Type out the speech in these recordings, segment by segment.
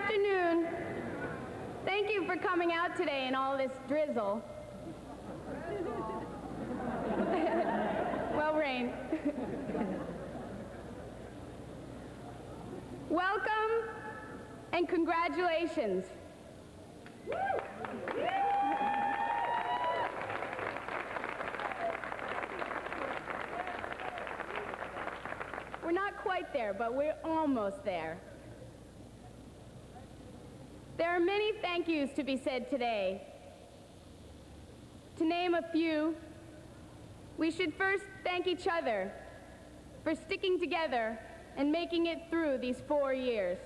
afternoon. Thank you for coming out today in all this drizzle. Well, rain. Welcome and congratulations. We're not quite there, but we're almost there. There are many thank yous to be said today. To name a few, we should first thank each other for sticking together and making it through these 4 years.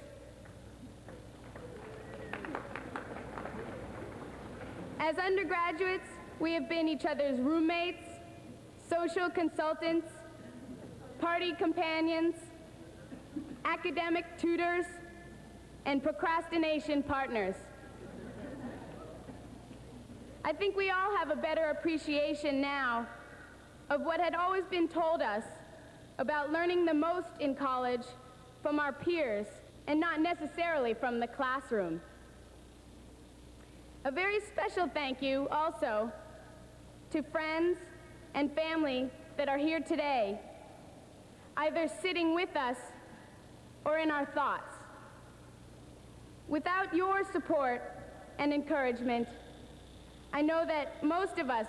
As undergraduates, we have been each other's roommates, social consultants, party companions, academic tutors, and procrastination partners. I think we all have a better appreciation now of what had always been told us about learning the most in college from our peers and not necessarily from the classroom. A very special thank you also to friends and family that are here today, either sitting with us or in our thoughts. Without your support and encouragement, I know that most of us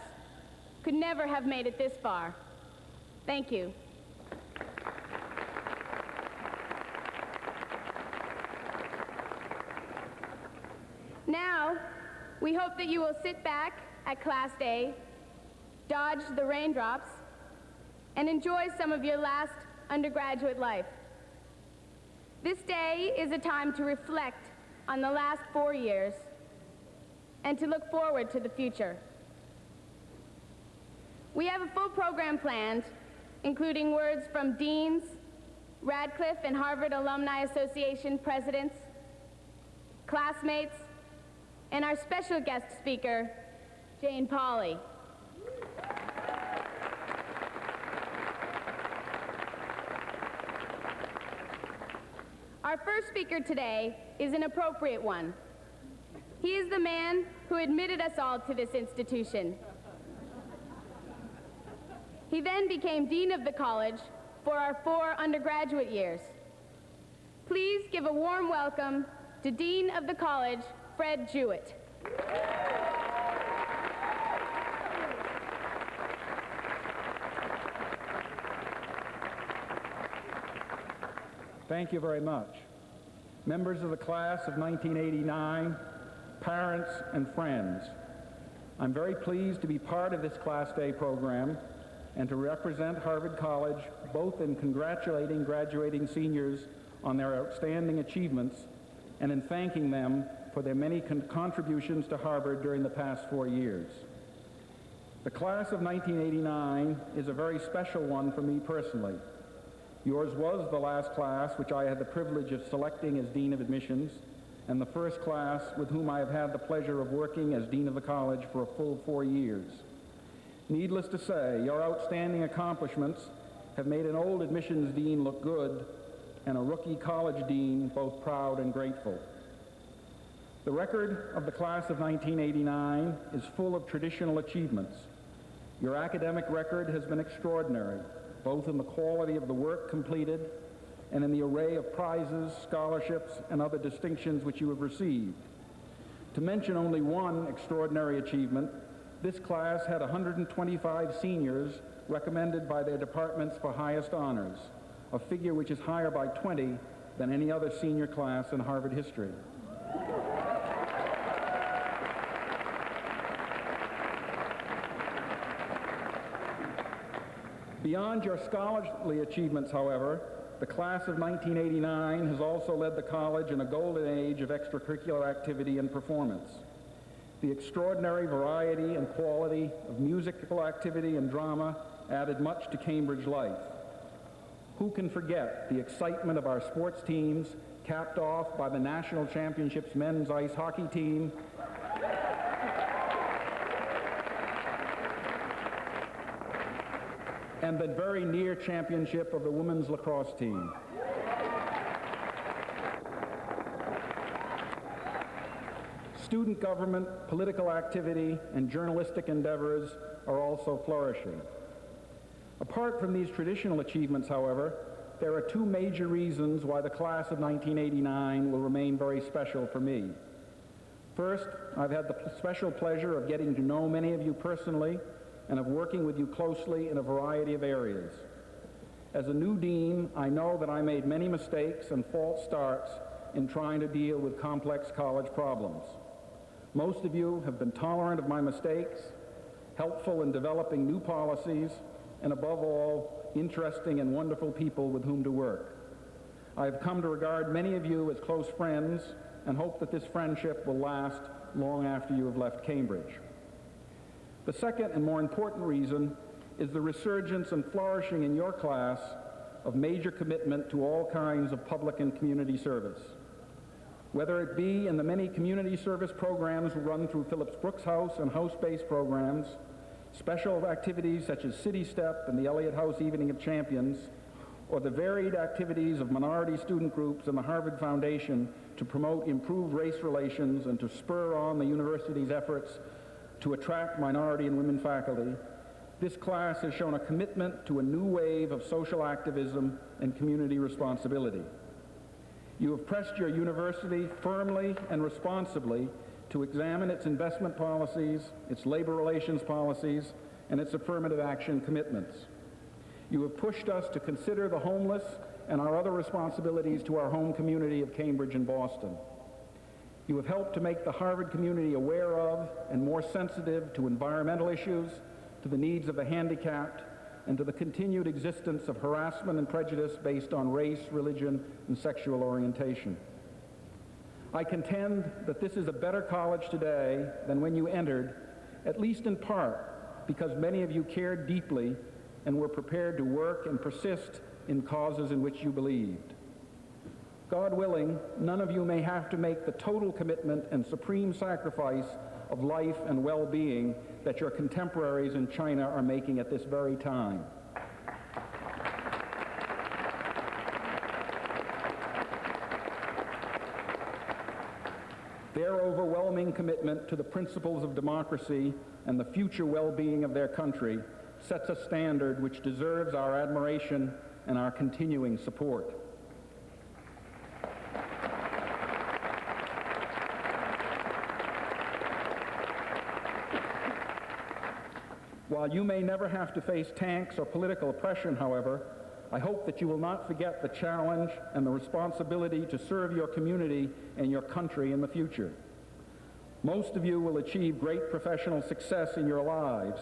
could never have made it this far. Thank you. Now, we hope that you will sit back at Class Day, dodge the raindrops, and enjoy some of your last undergraduate life. This day is a time to reflect on the last 4 years and to look forward to the future. We have a full program planned, including words from deans, Radcliffe and Harvard Alumni Association presidents, classmates, and our special guest speaker, Jane Pauley. Our first speaker today is an appropriate one. He is the man who admitted us all to this institution. He then became dean of the college for our 4 undergraduate years. Please give a warm welcome to Dean of the College, Fred Jewett. Thank you very much. Members of the class of 1989, parents and friends, I'm very pleased to be part of this Class Day program and to represent Harvard College both in congratulating graduating seniors on their outstanding achievements and in thanking them for their many contributions to Harvard during the past 4 years. The class of 1989 is a very special one for me personally. Yours was the last class which I had the privilege of selecting as Dean of Admissions, and the first class with whom I have had the pleasure of working as Dean of the College for a full 4 years. Needless to say, your outstanding accomplishments have made an old admissions dean look good and a rookie college dean both proud and grateful. The record of the class of 1989 is full of traditional achievements. Your academic record has been extraordinary, both in the quality of the work completed and in the array of prizes, scholarships, and other distinctions which you have received. To mention only one extraordinary achievement, this class had 125 seniors recommended by their departments for highest honors, a figure which is higher by 20 than any other senior class in Harvard history. Beyond your scholarly achievements, however, the class of 1989 has also led the college in a golden age of extracurricular activity and performance. The extraordinary variety and quality of musical activity and drama added much to Cambridge life. Who can forget the excitement of our sports teams, capped off by the national championships men's ice hockey team, and the very near championship of the women's lacrosse team. Student government, political activity, and journalistic endeavors are also flourishing. Apart from these traditional achievements, however, there are two major reasons why the class of 1989 will remain very special for me. First, I've had the special pleasure of getting to know many of you personally and of working with you closely in a variety of areas. As a new dean, I know that I made many mistakes and false starts in trying to deal with complex college problems. Most of you have been tolerant of my mistakes, helpful in developing new policies, and above all, interesting and wonderful people with whom to work. I have come to regard many of you as close friends and hope that this friendship will last long after you have left Cambridge. The second and more important reason is the resurgence and flourishing in your class of major commitment to all kinds of public and community service. Whether it be in the many community service programs run through Phillips Brooks House and house-based programs, special activities such as City Step and the Elliott House Evening of Champions, or the varied activities of minority student groups and the Harvard Foundation to promote improved race relations and to spur on the university's efforts to attract minority and women faculty, this class has shown a commitment to a new wave of social activism and community responsibility. You have pressed your university firmly and responsibly to examine its investment policies, its labor relations policies, and its affirmative action commitments. You have pushed us to consider the homeless and our other responsibilities to our home community of Cambridge and Boston. You have helped to make the Harvard community aware of and more sensitive to environmental issues, to the needs of the handicapped, and to the continued existence of harassment and prejudice based on race, religion, and sexual orientation. I contend that this is a better college today than when you entered, at least in part because many of you cared deeply and were prepared to work and persist in causes in which you believed. God willing, none of you may have to make the total commitment and supreme sacrifice of life and well-being that your contemporaries in China are making at this very time. Their overwhelming commitment to the principles of democracy and the future well-being of their country sets a standard which deserves our admiration and our continuing support. While you may never have to face tanks or political oppression, however, I hope that you will not forget the challenge and the responsibility to serve your community and your country in the future. Most of you will achieve great professional success in your lives,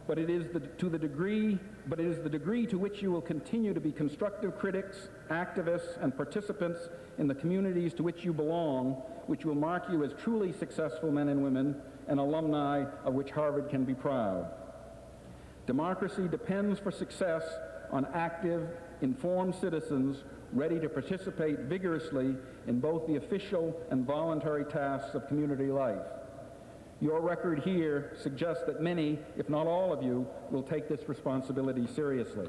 but it is the degree to which you will continue to be constructive critics, activists, and participants in the communities to which you belong, which will mark you as truly successful men and women and alumni of which Harvard can be proud. Democracy depends for success on active, informed citizens ready to participate vigorously in both the official and voluntary tasks of community life. Your record here suggests that many, if not all of you, will take this responsibility seriously.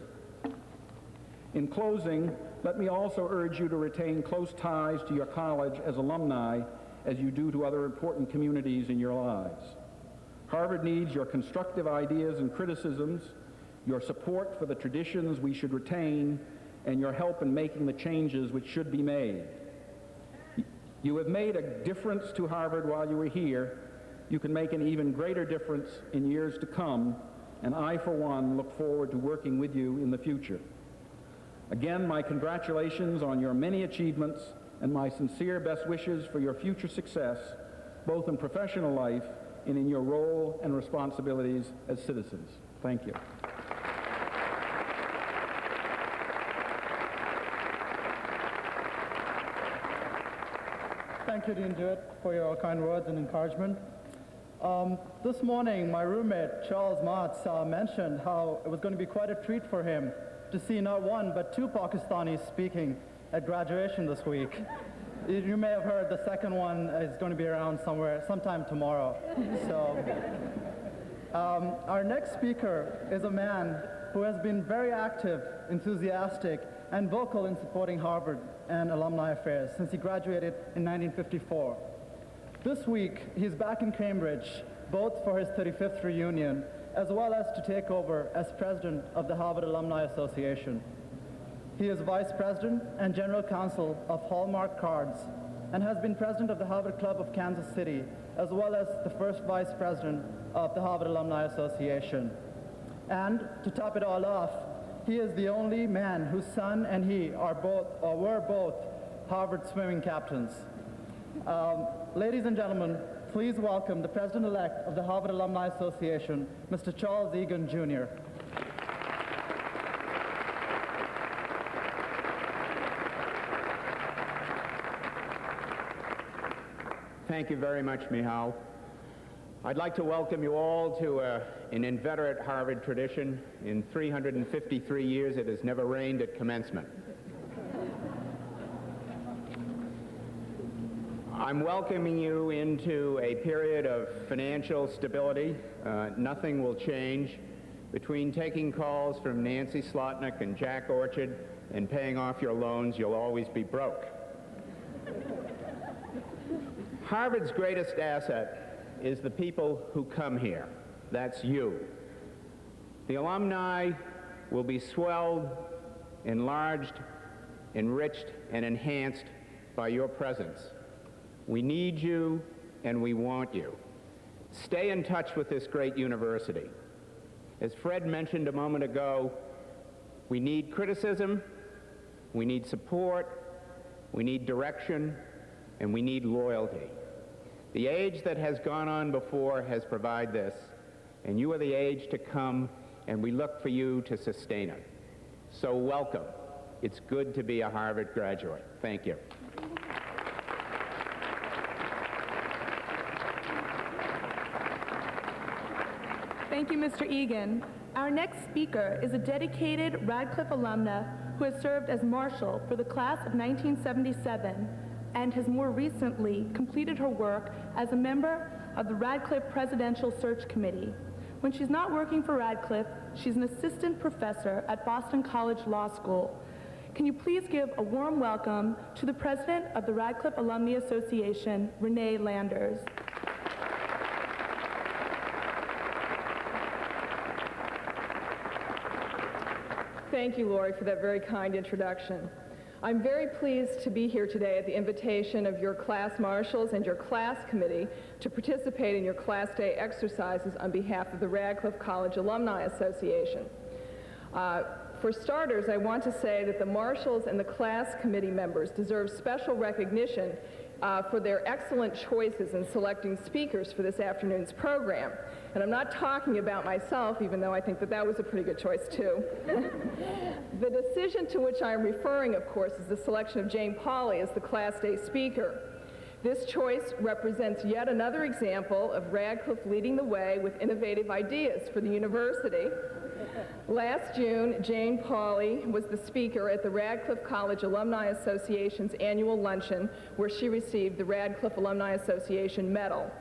In closing, let me also urge you to retain close ties to your college as alumni as you do to other important communities in your lives. Harvard needs your constructive ideas and criticisms, your support for the traditions we should retain, and your help in making the changes which should be made. You have made a difference to Harvard while you were here. You can make an even greater difference in years to come, and I, for one, look forward to working with you in the future. Again, my congratulations on your many achievements and my sincere best wishes for your future success, both in professional life and in your role and responsibilities as citizens. Thank you. Thank you, Dean Jewett, for your kind words and encouragement. This morning, my roommate, Charles Martz, mentioned how it was going to be quite a treat for him to see not one, but two Pakistanis speaking at graduation this week. You may have heard the second one is going to be around sometime tomorrow. So, our next speaker is a man who has been very active, enthusiastic, and vocal in supporting Harvard and alumni affairs since he graduated in 1954. This week, he's back in Cambridge, both for his 35th reunion, as well as to take over as president of the Harvard Alumni Association. He is vice president and general counsel of Hallmark Cards and has been president of the Harvard Club of Kansas City, as well as the first vice president of the Harvard Alumni Association. And to top it all off, he is the only man whose son and he are both, or were both, Harvard swimming captains. Ladies and gentlemen, please welcome the president-elect of the Harvard Alumni Association, Mr. Charles Egan, Jr. Thank you very much, Michal. I'd like to welcome you all to an inveterate Harvard tradition. In 353 years, it has never rained at commencement. I'm welcoming you into a period of financial stability. Nothing will change. Between taking calls from Nancy Slotnick and Jack Orchard and paying off your loans, you'll always be broke. Harvard's greatest asset is the people who come here. That's you. The alumni will be swelled, enlarged, enriched, and enhanced by your presence. We need you, and we want you. Stay in touch with this great university. As Fred mentioned a moment ago, we need criticism, we need support, we need direction, and we need loyalty. The age that has gone on before has provided this, and you are the age to come, and we look for you to sustain it. So welcome. It's good to be a Harvard graduate. Thank you. Thank you, Mr. Egan. Our next speaker is a dedicated Radcliffe alumna who has served as marshal for the class of 1977 and has more recently completed her work as a member of the Radcliffe Presidential Search Committee. When she's not working for Radcliffe, she's an assistant professor at Boston College Law School. Can you please give a warm welcome to the president of the Radcliffe Alumni Association, Renee Landers. Thank you, Lori, for that very kind introduction. I'm very pleased to be here today at the invitation of your class marshals and your class committee to participate in your class day exercises on behalf of the Radcliffe College Alumni Association. For starters, I want to say that the marshals and the class committee members deserve special recognition for their excellent choices in selecting speakers for this afternoon's program. And I'm not talking about myself, even though I think that that was a pretty good choice too. The decision to which I am referring, of course, is the selection of Jane Pauley as the Class Day speaker. This choice represents yet another example of Radcliffe leading the way with innovative ideas for the university. Last June, Jane Pauley was the speaker at the Radcliffe College Alumni Association's annual luncheon, where she received the Radcliffe Alumni Association Medal.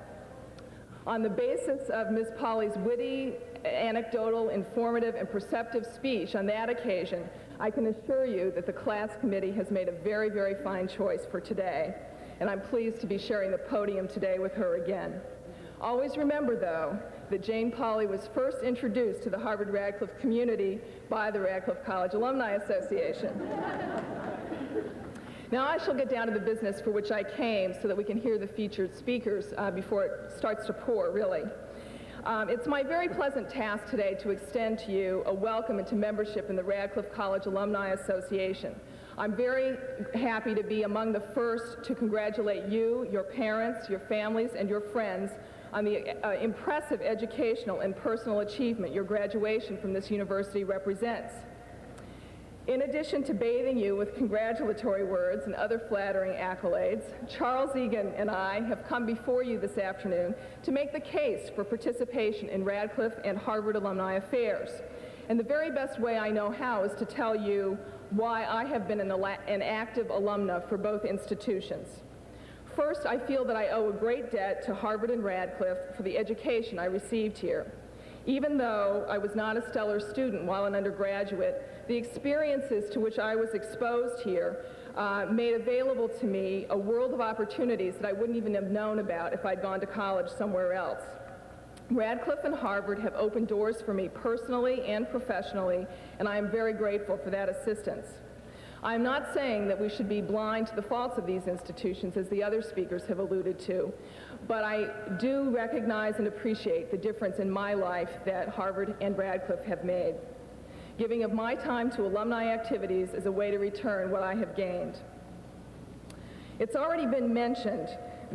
On the basis of Ms. Pauley's witty, anecdotal, informative, and perceptive speech on that occasion, I can assure you that the class committee has made a very, very fine choice for today, and I'm pleased to be sharing the podium today with her again. Always remember, though, that Jane Pauley was first introduced to the Harvard-Radcliffe community by the Radcliffe College Alumni Association. Now I shall get down to the business for which I came so that we can hear the featured speakers before it starts to pour, really. It's my very pleasant task today to extend to you a welcome into membership in the Radcliffe College Alumni Association. I'm very happy to be among the first to congratulate you, your parents, your families, and your friends on the impressive educational and personal achievement your graduation from this university represents. In addition to bathing you with congratulatory words and other flattering accolades, Charles Egan and I have come before you this afternoon to make the case for participation in Radcliffe and Harvard alumni affairs. And the very best way I know how is to tell you why I have been an active alumna for both institutions. First, I feel that I owe a great debt to Harvard and Radcliffe for the education I received here. Even though I was not a stellar student while an undergraduate, the experiences to which I was exposed here made available to me a world of opportunities that I wouldn't even have known about if I'd gone to college somewhere else. Radcliffe and Harvard have opened doors for me personally and professionally, and I am very grateful for that assistance. I am not saying that we should be blind to the faults of these institutions, as the other speakers have alluded to, but I do recognize and appreciate the difference in my life that Harvard and Radcliffe have made. Giving of my time to alumni activities is a way to return what I have gained. It's already been mentioned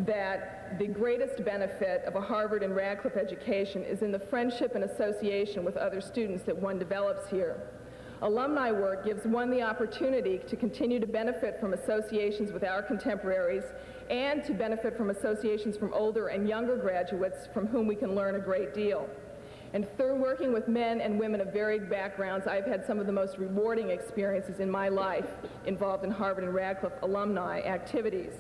that the greatest benefit of a Harvard and Radcliffe education is in the friendship and association with other students that one develops here. Alumni work gives one the opportunity to continue to benefit from associations with our contemporaries and to benefit from associations from older and younger graduates from whom we can learn a great deal. And through working with men and women of varied backgrounds, I've had some of the most rewarding experiences in my life involved in Harvard and Radcliffe alumni activities.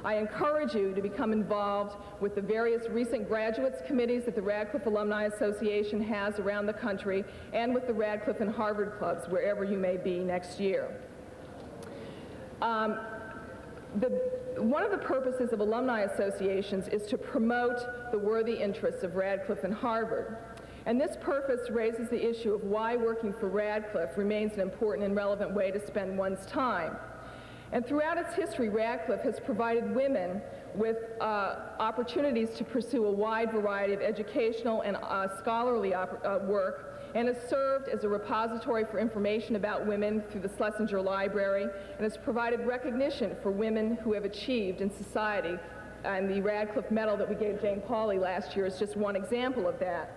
I encourage you to become involved with the various recent graduates committees that the Radcliffe Alumni Association has around the country and with the Radcliffe and Harvard clubs, wherever you may be next year. One of the purposes of alumni associations is to promote the worthy interests of Radcliffe and Harvard. And this purpose raises the issue of why working for Radcliffe remains an important and relevant way to spend one's time. And throughout its history, Radcliffe has provided women with opportunities to pursue a wide variety of educational and scholarly work, and has served as a repository for information about women through the Schlesinger Library, and has provided recognition for women who have achieved in society. And the Radcliffe Medal that we gave Jane Pauley last year is just one example of that.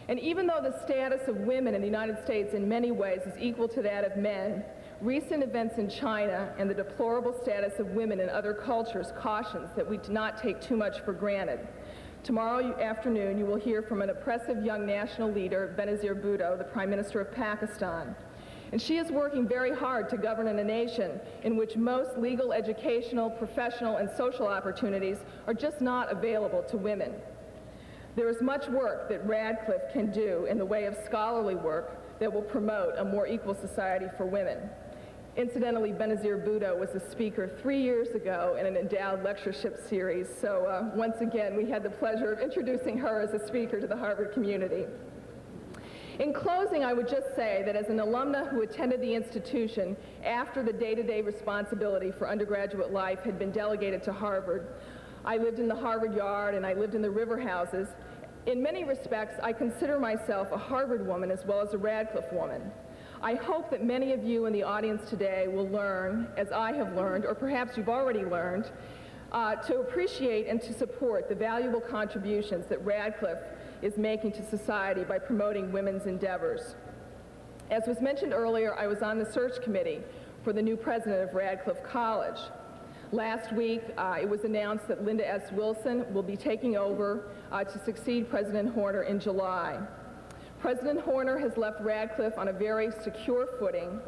And even though the status of women in the United States in many ways is equal to that of men, recent events in China and the deplorable status of women in other cultures cautions that we do not take too much for granted. Tomorrow afternoon, you will hear from an oppressive young national leader, Benazir Bhutto, the Prime Minister of Pakistan. And she is working very hard to govern in a nation in which most legal, educational, professional, and social opportunities are just not available to women. There is much work that Radcliffe can do in the way of scholarly work that will promote a more equal society for women. Incidentally, Benazir Bhutto was a speaker 3 years ago in an endowed lectureship series, so once again, we had the pleasure of introducing her as a speaker to the Harvard community. In closing, I would just say that as an alumna who attended the institution after the day-to-day responsibility for undergraduate life had been delegated to Harvard, I lived in the Harvard Yard and I lived in the river houses. In many respects, I consider myself a Harvard woman as well as a Radcliffe woman. I hope that many of you in the audience today will learn, as I have learned, or perhaps you've already learned, to appreciate and to support the valuable contributions that Radcliffe is making to society by promoting women's endeavors. As was mentioned earlier, I was on the search committee for the new president of Radcliffe College. Last week, it was announced that Linda S. Wilson will be taking over to succeed President Horner in July. President Horner has left Radcliffe on a very secure footing,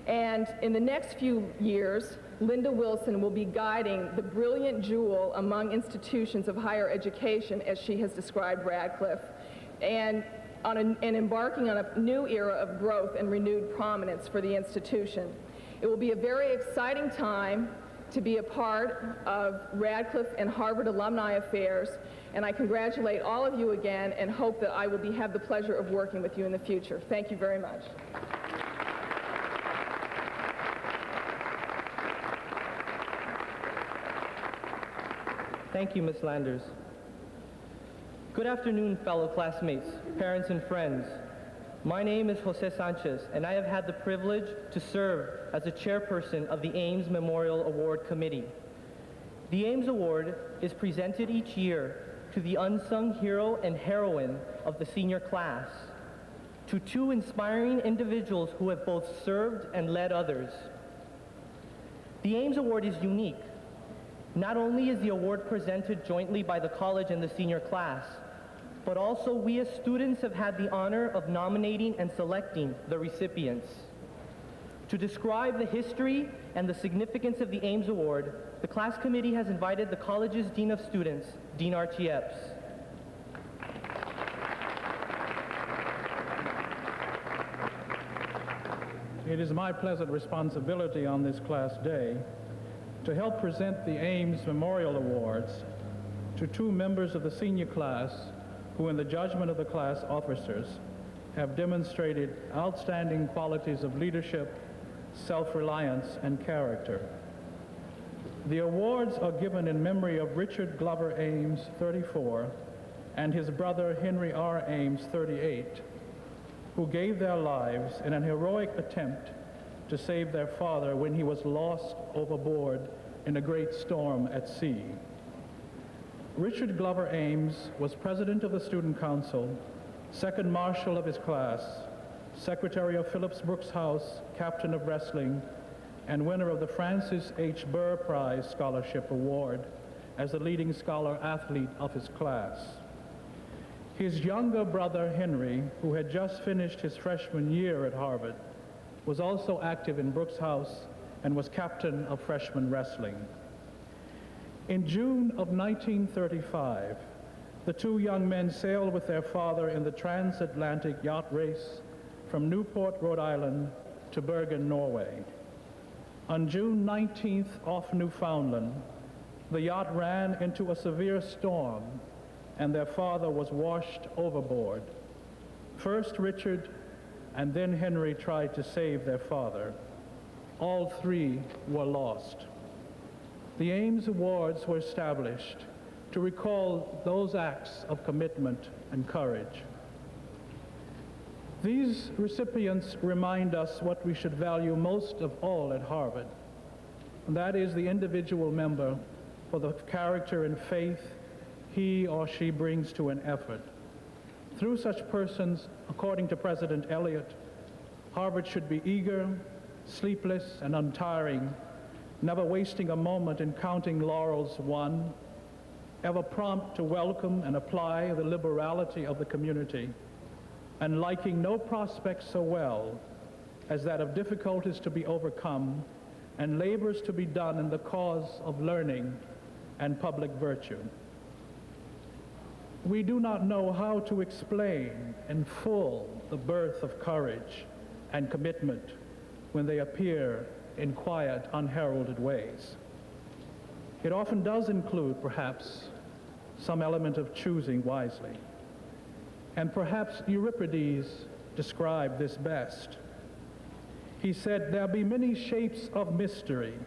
and in the next few years, Linda Wilson will be guiding the brilliant jewel among institutions of higher education, as she has described Radcliffe, and embarking on a new era of growth and renewed prominence for the institution. It will be a very exciting time to be a part of Radcliffe and Harvard alumni affairs, and I congratulate all of you again and hope that I will have the pleasure of working with you in the future. Thank you very much. Thank you, Ms. Landers. Good afternoon, fellow classmates, parents, and friends. My name is Jose Sanchez, and I have had the privilege to serve as the chairperson of the Ames Memorial Award Committee. The Ames Award is presented each year to the unsung hero and heroine of the senior class, to two inspiring individuals who have both served and led others. The Ames Award is unique. Not only is the award presented jointly by the college and the senior class, but also we as students have had the honor of nominating and selecting the recipients. To describe the history and the significance of the Ames Award, the class committee has invited the college's Dean of Students, Dean Archie Epps. it is my pleasant responsibility on this class day to help present the Ames Memorial Awards to two members of the senior class who, in the judgment of the class officers, have demonstrated outstanding qualities of leadership, self-reliance, and character. The awards are given in memory of Richard Glover Ames, 34, and his brother Henry R. Ames, 38, who gave their lives in an heroic attempt to save their father when he was lost overboard in a great storm at sea. Richard Glover Ames was president of the Student Council, second marshal of his class, secretary of Phillips Brooks House, captain of wrestling, and winner of the Francis H. Burr Prize Scholarship Award as the leading scholar athlete of his class. His younger brother, Henry, who had just finished his freshman year at Harvard, was also active in Brooks House and was captain of freshman wrestling. In June of 1935, the two young men sailed with their father in the transatlantic yacht race from Newport, Rhode Island to Bergen, Norway. On June 19th off Newfoundland, the yacht ran into a severe storm and their father was washed overboard. First Richard and then Henry tried to save their father. All three were lost. The Ames Awards were established to recall those acts of commitment and courage. These recipients remind us what we should value most of all at Harvard, and that is the individual member for the character and faith he or she brings to an effort. Through such persons, according to President Eliot, Harvard should be eager, sleepless, and untiring, never wasting a moment in counting laurels won, ever prompt to welcome and apply the liberality of the community, and liking no prospect so well as that of difficulties to be overcome and labors to be done in the cause of learning and public virtue. We do not know how to explain in full the birth of courage and commitment when they appear in quiet, unheralded ways. It often does include, perhaps, some element of choosing wisely. And perhaps Euripides described this best. He said, "There be many shapes of mystery,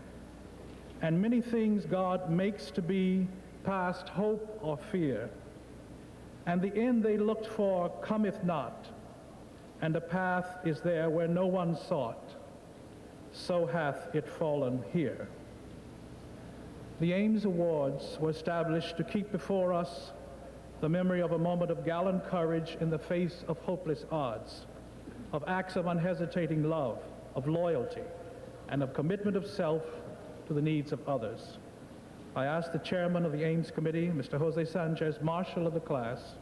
and many things God makes to be past hope or fear. And the end they looked for cometh not, and a path is there where no one sought. So hath it fallen here." The Ames Awards were established to keep before us the memory of a moment of gallant courage in the face of hopeless odds, of acts of unhesitating love, of loyalty, and of commitment of self to the needs of others. I ask the chairman of the Ames Committee, Mr. Jose Sanchez, marshal of the class,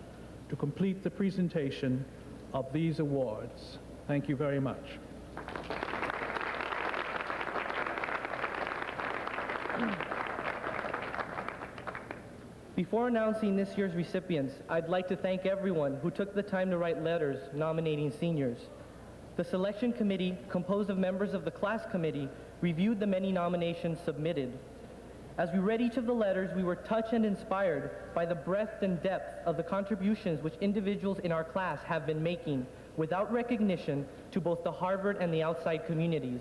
to complete the presentation of these awards. Thank you very much. Before announcing this year's recipients, I'd like to thank everyone who took the time to write letters nominating seniors. The selection committee, composed of members of the class committee, reviewed the many nominations submitted. As we read each of the letters, we were touched and inspired by the breadth and depth of the contributions which individuals in our class have been making without recognition to both the Harvard and the outside communities.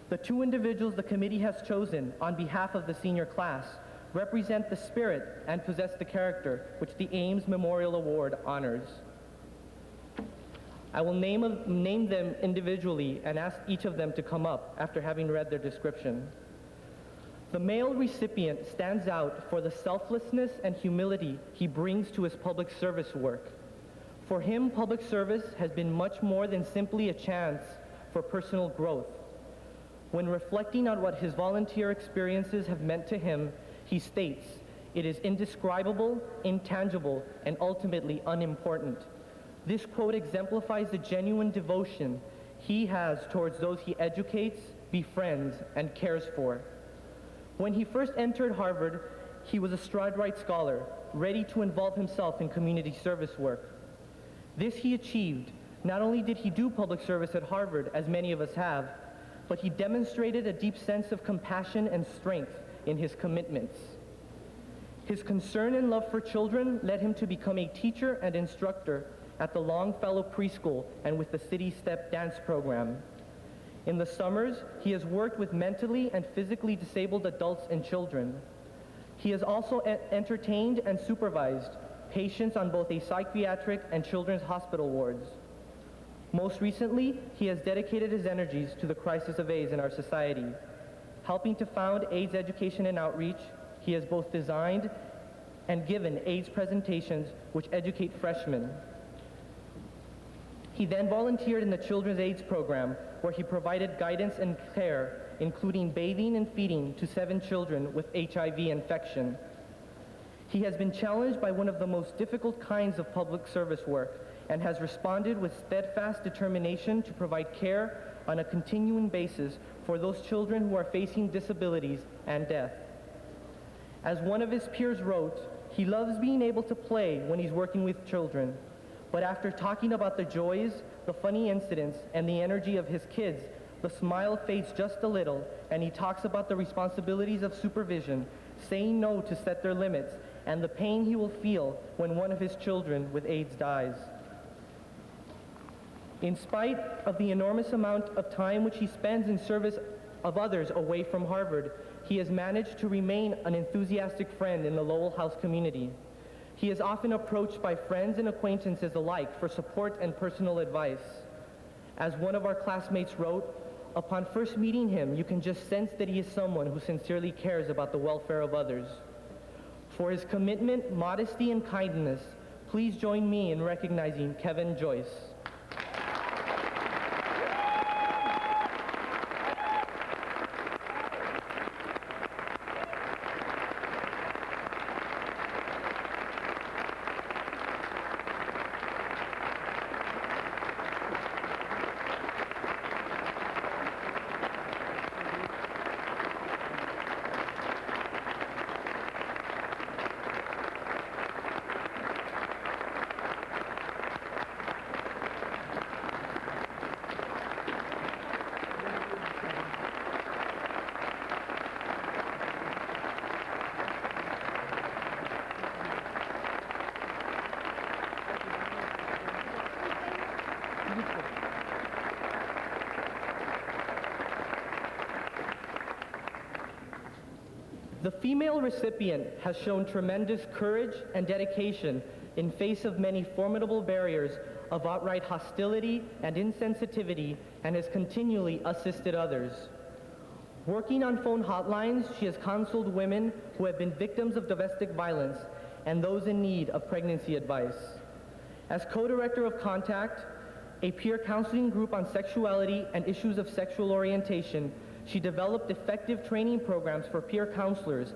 The two individuals the committee has chosen on behalf of the senior class represent the spirit and possess the character which the Ames Memorial Award honors. I will name them individually and ask each of them to come up after having read their description. The male recipient stands out for the selflessness and humility he brings to his public service work. For him, public service has been much more than simply a chance for personal growth. When reflecting on what his volunteer experiences have meant to him, he states, "It is indescribable, intangible, and ultimately unimportant." This quote exemplifies the genuine devotion he has towards those he educates, befriends, and cares for. When he first entered Harvard, he was a Stride-Right scholar, ready to involve himself in community service work. This he achieved Not only did he do public service at Harvard, as many of us have, but he demonstrated a deep sense of compassion and strength in his commitments. His concern and love for children led him to become a teacher and instructor at the Longfellow Preschool and with the City Step dance program. In the summers, he has worked with mentally and physically disabled adults and children. He has also entertained and supervised patients on both a psychiatric and children's hospital wards. Most recently, he has dedicated his energies to the crisis of AIDS in our society. Helping to found AIDS Education and Outreach, he has both designed and given AIDS presentations which educate freshmen. He then volunteered in the Children's AIDS program, where he provided guidance and care, including bathing and feeding to 7 children with HIV infection. He has been challenged by one of the most difficult kinds of public service work and has responded with steadfast determination to provide care on a continuing basis for those children who are facing disabilities and death. As one of his peers wrote, he loves being able to play when he's working with children, but after talking about the joys, the funny incidents, and the energy of his kids, the smile fades just a little, and he talks about the responsibilities of supervision, saying no to set their limits, and the pain he will feel when one of his children with AIDS dies. In spite of the enormous amount of time which he spends in service of others away from Harvard, he has managed to remain an enthusiastic friend in the Lowell House community. He is often approached by friends and acquaintances alike for support and personal advice. As one of our classmates wrote, upon first meeting him, you can just sense that he is someone who sincerely cares about the welfare of others. For his commitment, modesty, and kindness, please join me in recognizing Kevin Joyce. The female recipient has shown tremendous courage and dedication in face of many formidable barriers of outright hostility and insensitivity, and has continually assisted others. Working on phone hotlines, she has counseled women who have been victims of domestic violence and those in need of pregnancy advice. As co-director of Contact, a peer counseling group on sexuality and issues of sexual orientation, she developed effective training programs for peer counselors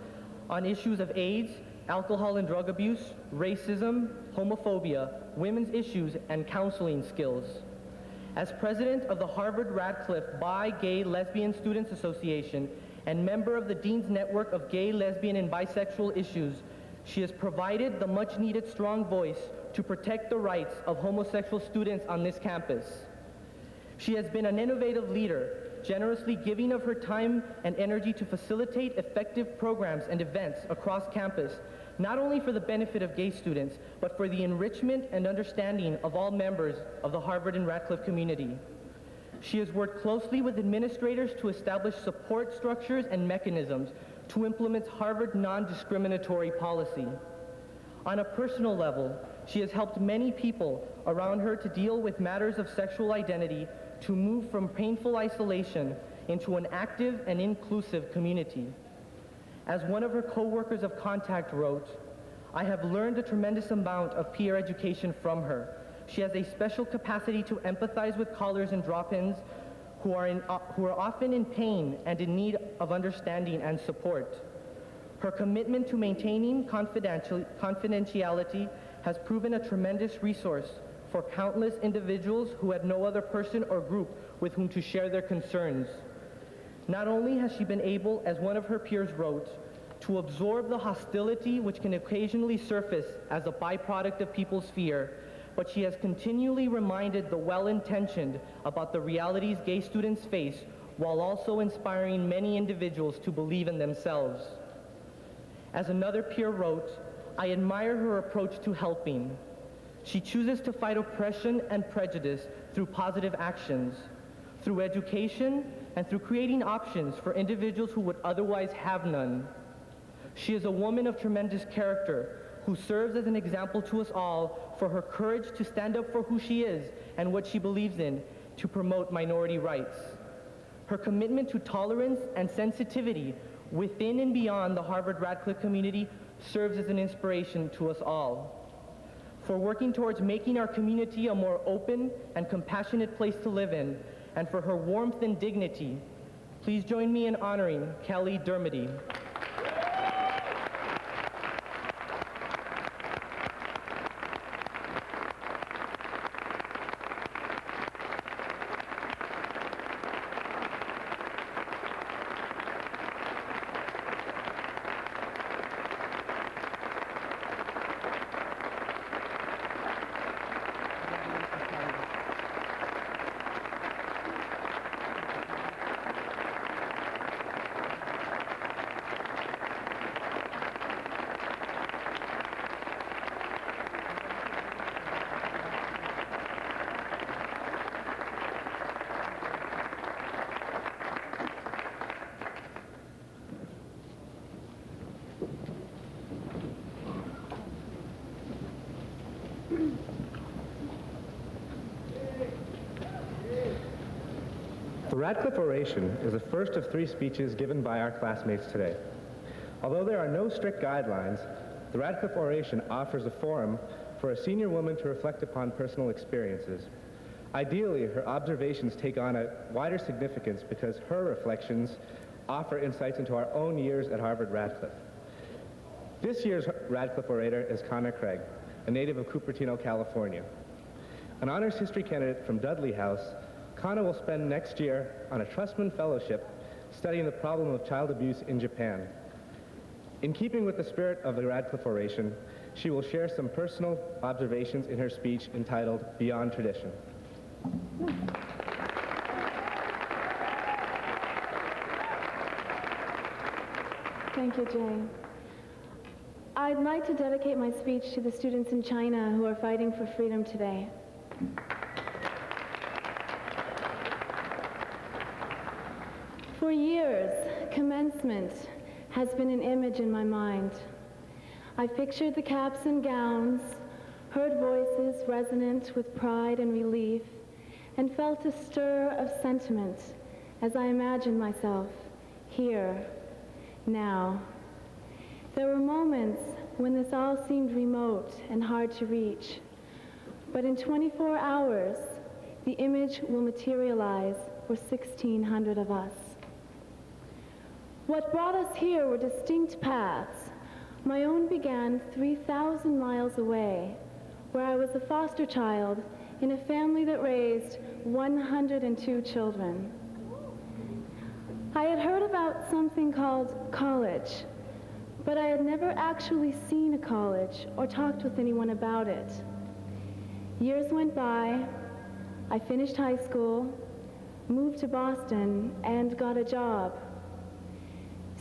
on issues of AIDS, alcohol and drug abuse, racism, homophobia, women's issues, and counseling skills. As president of the Harvard-Radcliffe Bi, Gay, Lesbian Students Association and member of the Dean's Network of Gay, Lesbian, and Bisexual Issues, she has provided the much-needed strong voice to protect the rights of homosexual students on this campus. She has been an innovative leader, generously giving of her time and energy to facilitate effective programs and events across campus, not only for the benefit of gay students, but for the enrichment and understanding of all members of the Harvard and Radcliffe community. She has worked closely with administrators to establish support structures and mechanisms to implement Harvard non-discriminatory policy. On a personal level, she has helped many people around her to deal with matters of sexual identity, to move from painful isolation into an active and inclusive community. As one of her co-workers of Contact wrote, I have learned a tremendous amount of peer education from her. She has a special capacity to empathize with callers and drop-ins who are often in pain and in need of understanding and support. Her commitment to maintaining confidentiality has proven a tremendous resource for countless individuals who had no other person or group with whom to share their concerns. Not only has she been able, as one of her peers wrote, to absorb the hostility which can occasionally surface as a byproduct of people's fear, but she has continually reminded the well-intentioned about the realities gay students face while also inspiring many individuals to believe in themselves. As another peer wrote, I admire her approach to helping. She chooses to fight oppression and prejudice through positive actions, through education, and through creating options for individuals who would otherwise have none. She is a woman of tremendous character who serves as an example to us all for her courage to stand up for who she is and what she believes in to promote minority rights. Her commitment to tolerance and sensitivity within and beyond the Harvard-Radcliffe community serves as an inspiration to us all. For working towards making our community a more open and compassionate place to live in, and for her warmth and dignity, please join me in honoring Kelly Dermody. The Radcliffe Oration is the first of 3 speeches given by our classmates today. Although there are no strict guidelines, the Radcliffe Oration offers a forum for a senior woman to reflect upon personal experiences. Ideally, her observations take on a wider significance because her reflections offer insights into our own years at Harvard-Radcliffe. This year's Radcliffe orator is Connor Craig, a native of Cupertino, California. An honors history candidate from Dudley House, Connor will spend next year on a Trustman Fellowship studying the problem of child abuse in Japan. In keeping with the spirit of the Radcliffe Oration, she will share some personal observations in her speech entitled Beyond Tradition. Thank you, Jay. I'd like to dedicate my speech to the students in China who are fighting for freedom today. For years, commencement has been an image in my mind. I've pictured the caps and gowns, heard voices resonant with pride and relief, and felt a stir of sentiment as I imagined myself here, now. There were moments when this all seemed remote and hard to reach, but in 24 hours, the image will materialize for 1,600 of us. What brought us here were distinct paths. My own began 3,000 miles away, where I was a foster child in a family that raised 102 children. I had heard about something called college, but I had never actually seen a college or talked with anyone about it. Years went by, I finished high school, moved to Boston, and got a job.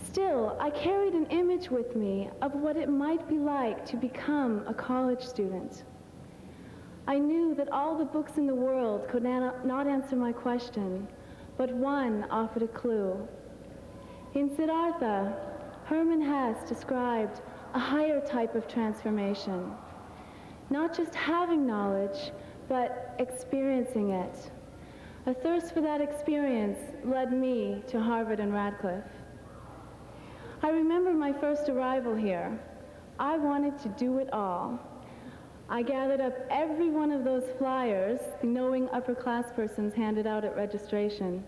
Still, I carried an image with me of what it might be like to become a college student. I knew that all the books in the world could not answer my question, but one offered a clue. In Siddhartha, Hermann Hesse described a higher type of transformation. Not just having knowledge, but experiencing it. A thirst for that experience led me to Harvard and Radcliffe. I remember my first arrival here. I wanted to do it all. I gathered up every one of those flyers the knowing upper-class persons handed out at registration.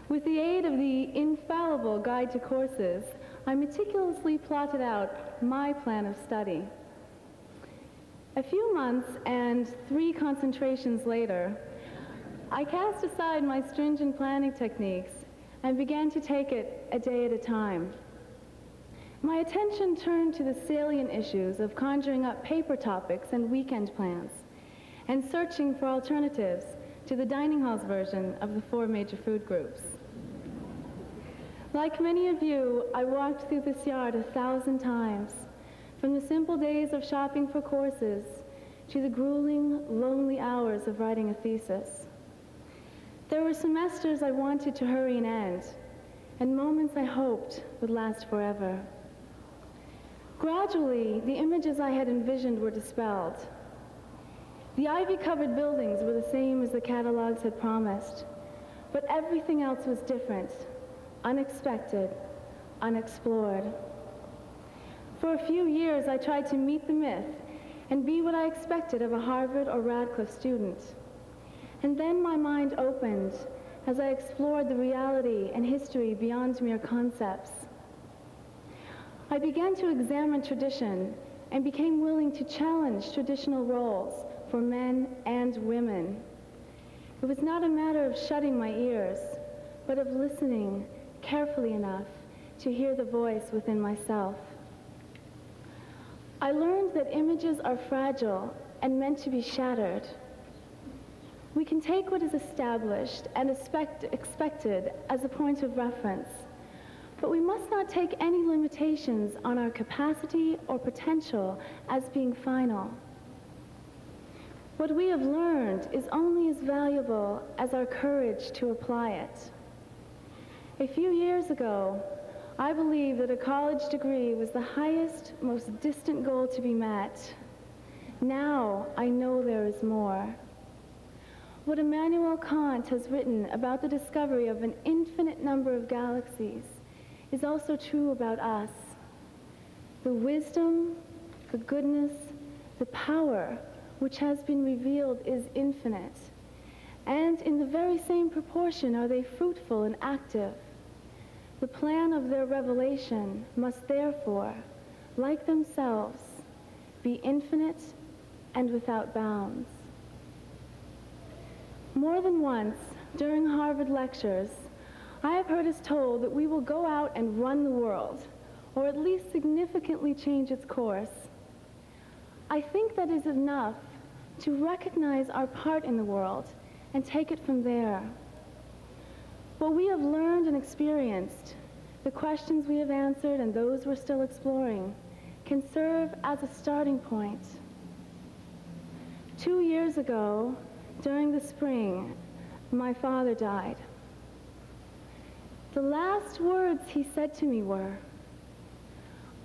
With the aid of the infallible guide to courses, I meticulously plotted out my plan of study. A few months and 3 concentrations later, I cast aside my stringent planning techniques and began to take it a day at a time. My attention turned to the salient issues of conjuring up paper topics and weekend plans. and searching for alternatives to the dining halls version of the 4 major food groups. Like many of you, I walked through this yard 1,000 times, from the simple days of shopping for courses to the grueling, lonely hours of writing a thesis. There were semesters I wanted to hurry and end, and moments I hoped would last forever. Gradually, the images I had envisioned were dispelled. The ivy-covered buildings were the same as the catalogs had promised, but everything else was different, unexpected, unexplored. For a few years, I tried to meet the myth and be what I expected of a Harvard or Radcliffe student. And then my mind opened as I explored the reality and history beyond mere concepts. I began to examine tradition and became willing to challenge traditional roles for men and women. It was not a matter of shutting my ears, but of listening carefully enough to hear the voice within myself. I learned that images are fragile and meant to be shattered. We can take what is established and expected as a point of reference, but we must not take any limitations on our capacity or potential as being final. What we have learned is only as valuable as our courage to apply it. A few years ago, I believed that a college degree was the highest, most distant goal to be met. Now I know there is more. What Immanuel Kant has written about the discovery of an infinite number of galaxies is also true about us. The wisdom, the goodness, the power which has been revealed is infinite, and in the very same proportion are they fruitful and active. The plan of their revelation must therefore, like themselves, be infinite and without bounds. More than once, during Harvard lectures, I have heard us told that we will go out and run the world, or at least significantly change its course. I think that is enough to recognize our part in the world and take it from there. What we have learned and experienced, the questions we have answered and those we're still exploring, can serve as a starting point. 2 years ago, during the spring, my father died. The last words he said to me were,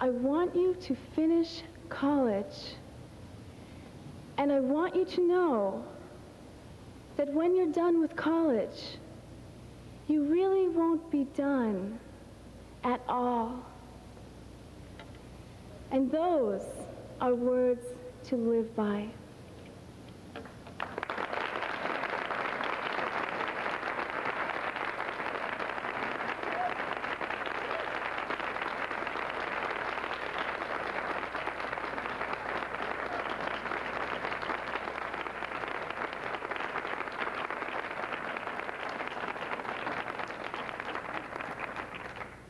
"I want you to finish college, and I want you to know that when you're done with college, you really won't be done at all." And those are words to live by.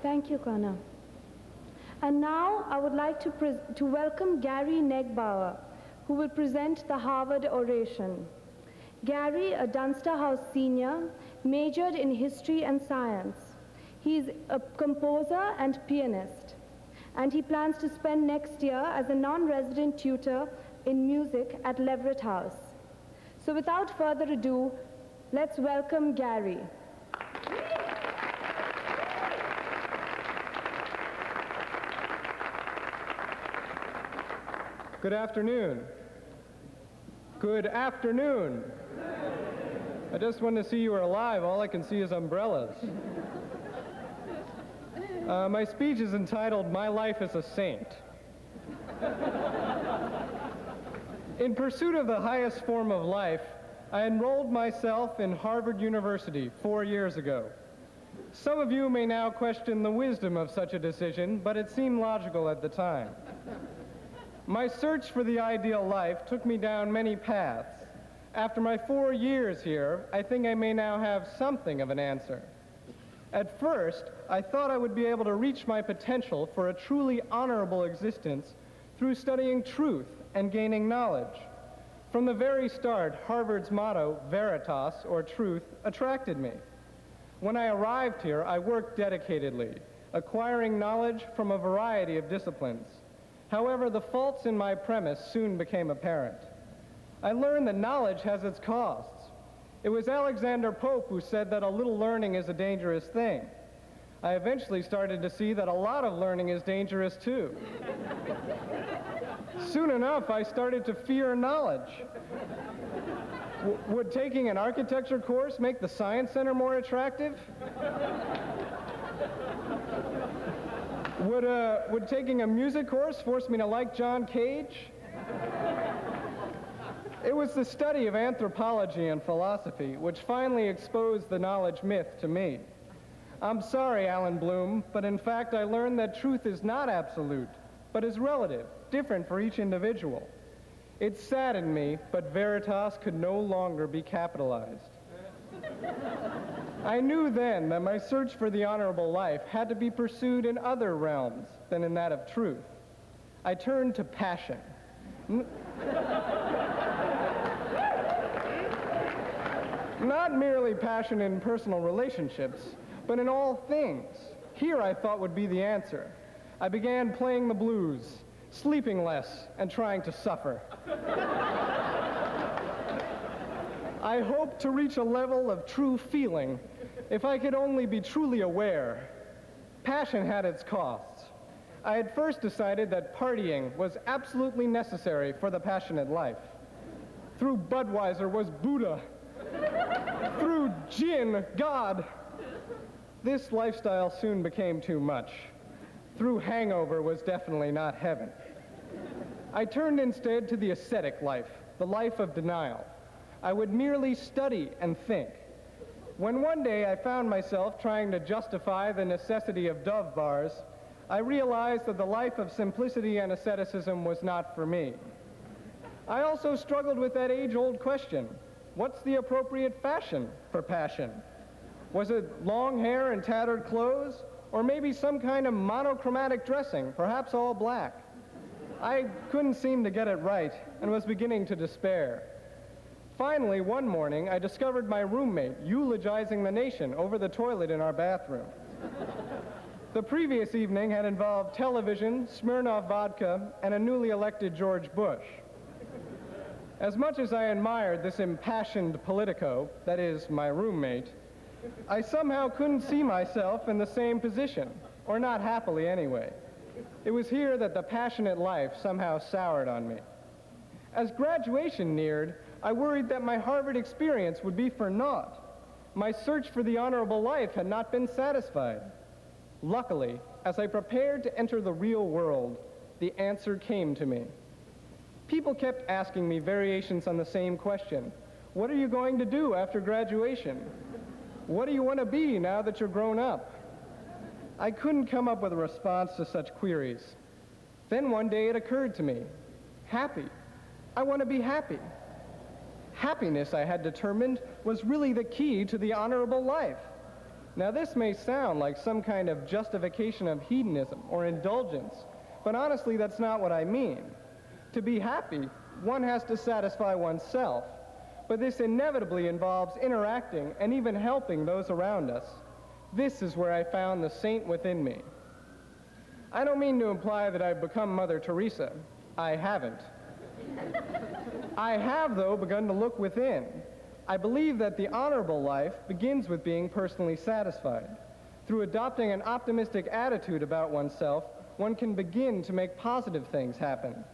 Thank you, Kana. And now I would like to welcome Gary Negbauer, who will present the Harvard oration. Gary, a Dunster House senior, majored in history and science. He is a composer and pianist, and he plans to spend next year as a non-resident tutor in music at Leverett House. So without further ado, let's welcome Gary. Good afternoon. Good afternoon. I just wanted to see you were alive. All I can see is umbrellas. My speech is entitled, "My Life as a Saint." In pursuit of the highest form of life, I enrolled myself in Harvard University 4 years ago. Some of you may now question the wisdom of such a decision, but it seemed logical at the time. My search for the ideal life took me down many paths. After my 4 years here, I think I may now have something of an answer. At first, I thought I would be able to reach my potential for a truly honorable existence through studying truth and gaining knowledge. From the very start, Harvard's motto, Veritas, or truth, attracted me. When I arrived here, I worked dedicatedly, acquiring knowledge from a variety of disciplines. However, the faults in my premise soon became apparent. I learned that knowledge has its costs. It was Alexander Pope who said that a little learning is a dangerous thing. I eventually started to see that a lot of learning is dangerous too. Soon enough, I started to fear knowledge. Would taking an architecture course make the Science Center more attractive? Would taking a music course force me to like John Cage? It was the study of anthropology and philosophy which finally exposed the knowledge myth to me. I'm sorry, Alan Bloom, but in fact I learned that truth is not absolute, but is relative, different for each individual. It saddened me, but Veritas could no longer be capitalized. I knew then that my search for the honorable life had to be pursued in other realms than in that of truth. I turned to passion. Not merely passion in personal relationships, but in all things. Here I thought would be the answer. I began playing the blues, sleeping less, and trying to suffer. I hoped to reach a level of true feeling if I could only be truly aware. Passion had its costs. I had first decided that partying was absolutely necessary for the passionate life. Through Budweiser was Buddha. Through gin, God. This lifestyle soon became too much. Through hangover was definitely not heaven. I turned instead to the ascetic life, the life of denial. I would merely study and think. When one day I found myself trying to justify the necessity of Dove bars, I realized that the life of simplicity and asceticism was not for me. I also struggled with that age-old question, what's the appropriate fashion for passion? Was it long hair and tattered clothes, or maybe some kind of monochromatic dressing, perhaps all black? I couldn't seem to get it right and was beginning to despair. Finally, one morning, I discovered my roommate eulogizing the nation over the toilet in our bathroom. The previous evening had involved television, Smirnoff vodka, and a newly elected George Bush. As much as I admired this impassioned politico, that is, my roommate, I somehow couldn't see myself in the same position, or not happily anyway. It was here that the passionate life somehow soured on me. As graduation neared, I worried that my Harvard experience would be for naught. My search for the honorable life had not been satisfied. Luckily, as I prepared to enter the real world, the answer came to me. People kept asking me variations on the same question. What are you going to do after graduation? What do you want to be now that you're grown up? I couldn't come up with a response to such queries. Then one day it occurred to me, happy. I want to be happy. Happiness, I had determined, was really the key to the honorable life. Now this may sound like some kind of justification of hedonism or indulgence, but honestly that's not what I mean. To be happy, one has to satisfy oneself, but this inevitably involves interacting and even helping those around us. This is where I found the saint within me. I don't mean to imply that I've become Mother Teresa. I haven't. I have, though, begun to look within. I believe that the honorable life begins with being personally satisfied. Through adopting an optimistic attitude about oneself, one can begin to make positive things happen.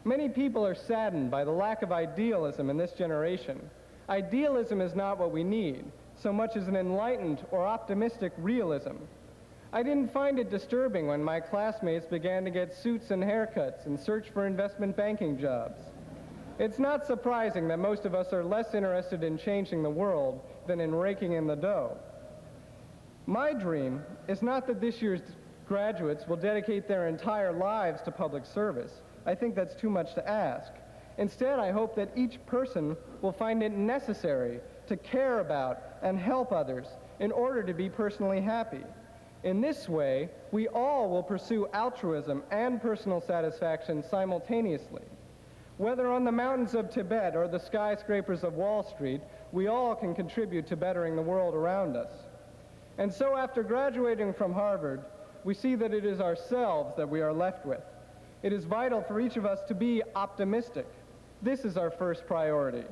Many people are saddened by the lack of idealism in this generation. Idealism is not what we need, so much as an enlightened or optimistic realism. I didn't find it disturbing when my classmates began to get suits and haircuts and search for investment banking jobs. It's not surprising that most of us are less interested in changing the world than in raking in the dough. My dream is not that this year's graduates will dedicate their entire lives to public service. I think that's too much to ask. Instead, I hope that each person will find it necessary to care about and help others in order to be personally happy. In this way, we all will pursue altruism and personal satisfaction simultaneously. Whether on the mountains of Tibet or the skyscrapers of Wall Street, we all can contribute to bettering the world around us. And so after graduating from Harvard, we see that it is ourselves that we are left with. It is vital for each of us to be optimistic. This is our first priority.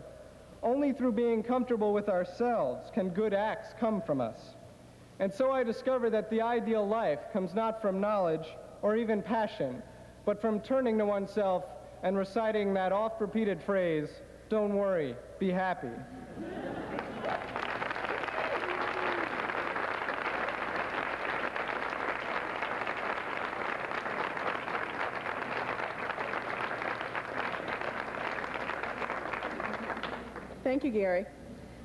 Only through being comfortable with ourselves can good acts come from us. And so I discover that the ideal life comes not from knowledge or even passion, but from turning to oneself and reciting that oft-repeated phrase, "Don't worry, be happy." Thank you, Gary.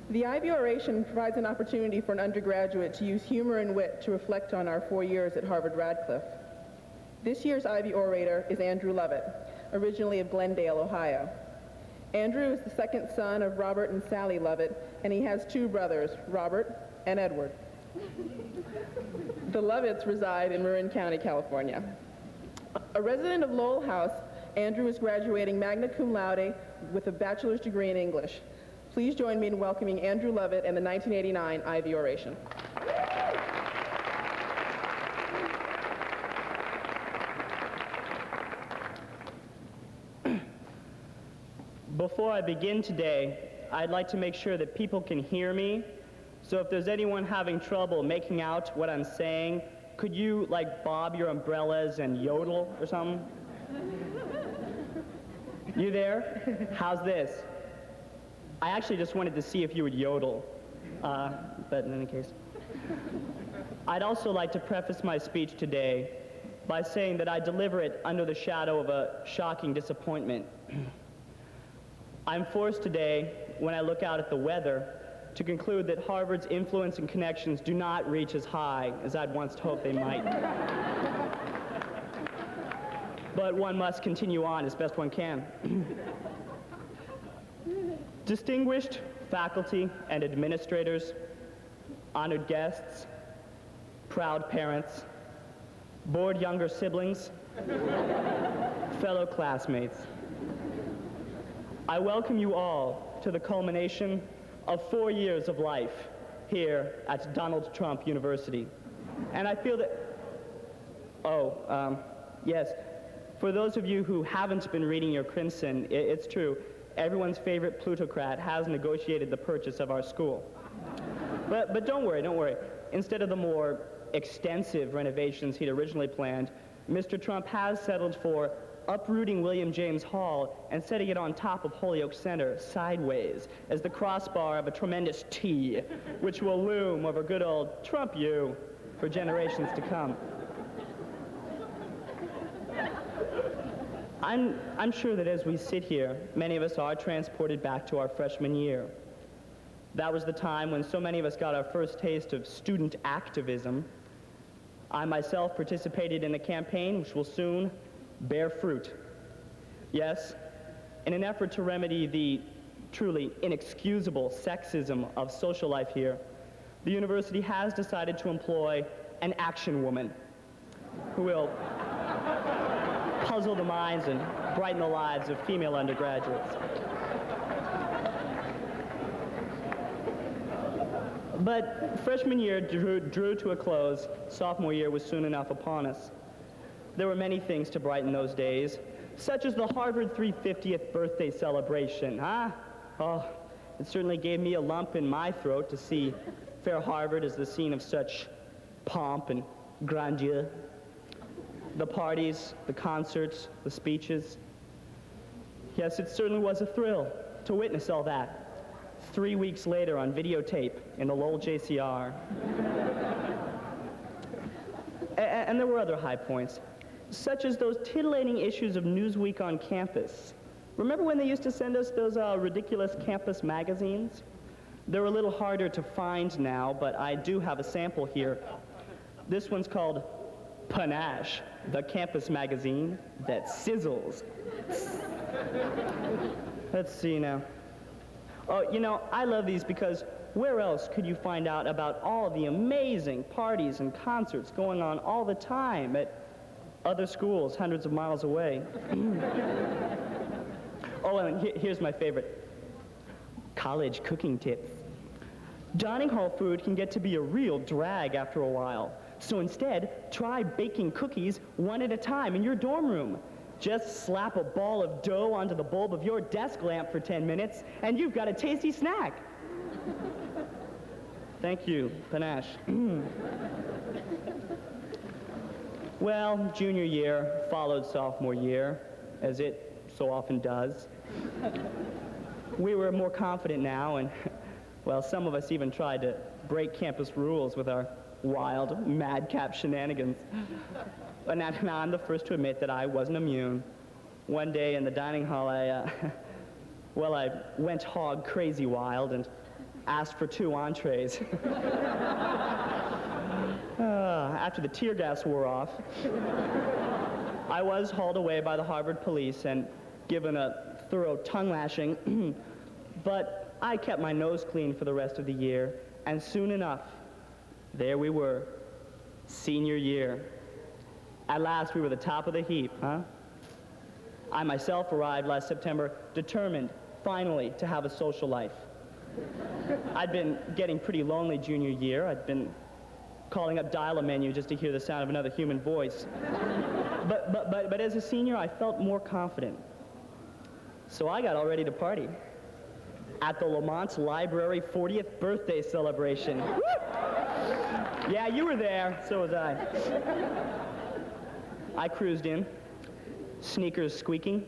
The Ivy Oration provides an opportunity for an undergraduate to use humor and wit to reflect on our 4 years at Harvard-Radcliffe. This year's Ivy Orator is Andrew Lovett, originally of Glendale, Ohio. Andrew is the second son of Robert and Sally Lovett, and he has 2 brothers, Robert and Edward. The Lovetts reside in Marin County, California. A resident of Lowell House, Andrew is graduating magna cum laude with a bachelor's degree in English. Please join me in welcoming Andrew Lovett and the 1989 Ivy Oration. Before I begin today, I'd like to make sure that people can hear me. So if there's anyone having trouble making out what I'm saying, could you, like, bob your umbrellas and yodel or something? You there? How's this? I actually just wanted to see if you would yodel, but in any case. I'd also like to preface my speech today by saying that I deliver it under the shadow of a shocking disappointment. I'm forced today, when I look out at the weather, to conclude that Harvard's influence and connections do not reach as high as I'd once hoped they might. But one must continue on as best one can. Distinguished faculty and administrators, honored guests, proud parents, bored younger siblings, fellow classmates, I welcome you all to the culmination of 4 years of life here at Donald Trump University. And I feel that, yes, for those of you who haven't been reading your Crimson, it's true. Everyone's favorite plutocrat has negotiated the purchase of our school. But don't worry. Instead of the more extensive renovations he'd originally planned, Mr. Trump has settled for uprooting William James Hall and setting it on top of Holyoke Center sideways as the crossbar of a tremendous T, which will loom over good old Trump U for generations to come. I'm sure that as we sit here, many of us are transported back to our freshman year. That was the time when so many of us got our first taste of student activism. I myself participated in a campaign which will soon bear fruit. Yes, in an effort to remedy the truly inexcusable sexism of social life here, the university has decided to employ an action woman who will puzzle the minds and brighten the lives of female undergraduates. But freshman year drew to a close. Sophomore year was soon enough upon us. There were many things to brighten those days, such as the Harvard 350th birthday celebration, huh? Oh, it certainly gave me a lump in my throat to see fair Harvard as the scene of such pomp and grandeur. The parties, the concerts, the speeches. Yes, it certainly was a thrill to witness all that. 3 weeks later on videotape in the Lowell JCR. And there were other high points, such as those titillating issues of Newsweek on campus. Remember when they used to send us those ridiculous campus magazines? They're a little harder to find now, but I do have a sample here. This one's called Panache, the campus magazine that sizzles. Let's see now. Oh, you know, I love these because where else could you find out about all the amazing parties and concerts going on all the time at other schools hundreds of miles away? Oh, and here's my favorite. College cooking tips. Dining hall food can get to be a real drag after a while. So instead, try baking cookies one at a time in your dorm room. Just slap a ball of dough onto the bulb of your desk lamp for 10 minutes, and you've got a tasty snack. Thank you, Panache. Well, junior year followed sophomore year, as it so often does. We were more confident now, and, well, some of us even tried to break campus rules with our wild, madcap shenanigans. But now I'm the first to admit that I wasn't immune. One day in the dining hall, I went hog crazy wild and asked for 2 entrees. After the tear gas wore off, I was hauled away by the Harvard police and given a thorough tongue lashing, but I kept my nose clean for the rest of the year, and soon enough, there we were, senior year. At last, we were the top of the heap, huh? I myself arrived last September, determined, finally, to have a social life. I'd been getting pretty lonely junior year. I'd been calling up dial-a-menu just to hear the sound of another human voice. But as a senior, I felt more confident. So I got all ready to party at the Lamont Library 40th birthday celebration. Yeah, you were there, so was I. I cruised in, sneakers squeaking,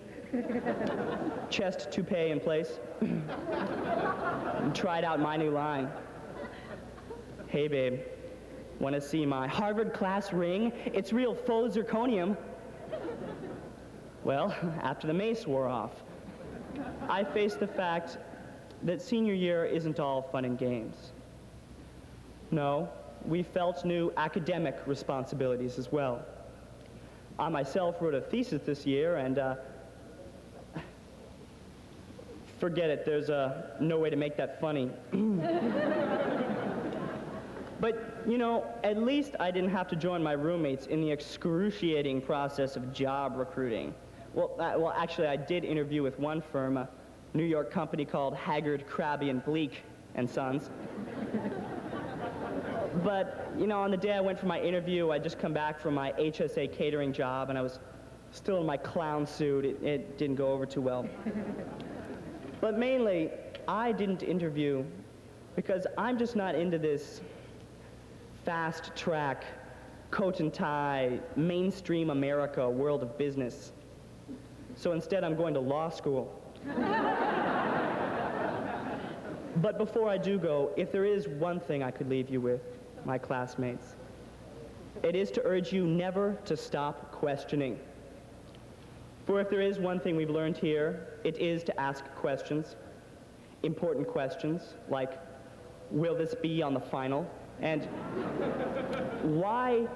chest toupee in place, and tried out my new line. Hey, babe, want to see my Harvard class ring? It's real faux zirconium. Well, after the mace wore off, I faced the fact that senior year isn't all fun and games. No, we felt new academic responsibilities as well. I myself wrote a thesis this year, and forget it, there's no way to make that funny. But, you know, at least I didn't have to join my roommates in the excruciating process of job recruiting. Well, actually, I did interview with one firm, a New York company called Haggard, Krabby, and Bleak and Sons. But, you know, on the day I went for my interview, I'd just come back from my HSA catering job, and I was still in my clown suit. It didn't go over too well. But mainly, I didn't interview because I'm just not into this fast-track, coat and tie, mainstream America world of business. So instead, I'm going to law school. But before I do go, if there is one thing I could leave you with, my classmates, it is to urge you never to stop questioning. For if there is one thing we've learned here, it is to ask questions, important questions, like, will this be on the final? And why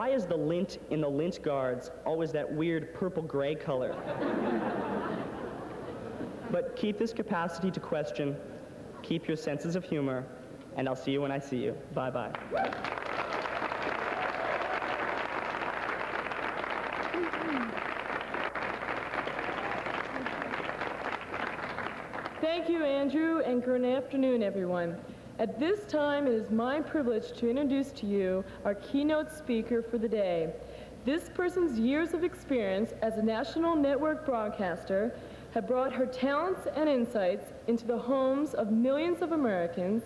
is the lint in the lint guards always that weird purple-gray color? But keep this capacity to question, keep your senses of humor, and I'll see you when I see you. Bye-bye. Thank you, Andrew, and good afternoon, everyone. At this time, it is my privilege to introduce to you our keynote speaker for the day. This person's years of experience as a national network broadcaster have brought her talents and insights into the homes of millions of Americans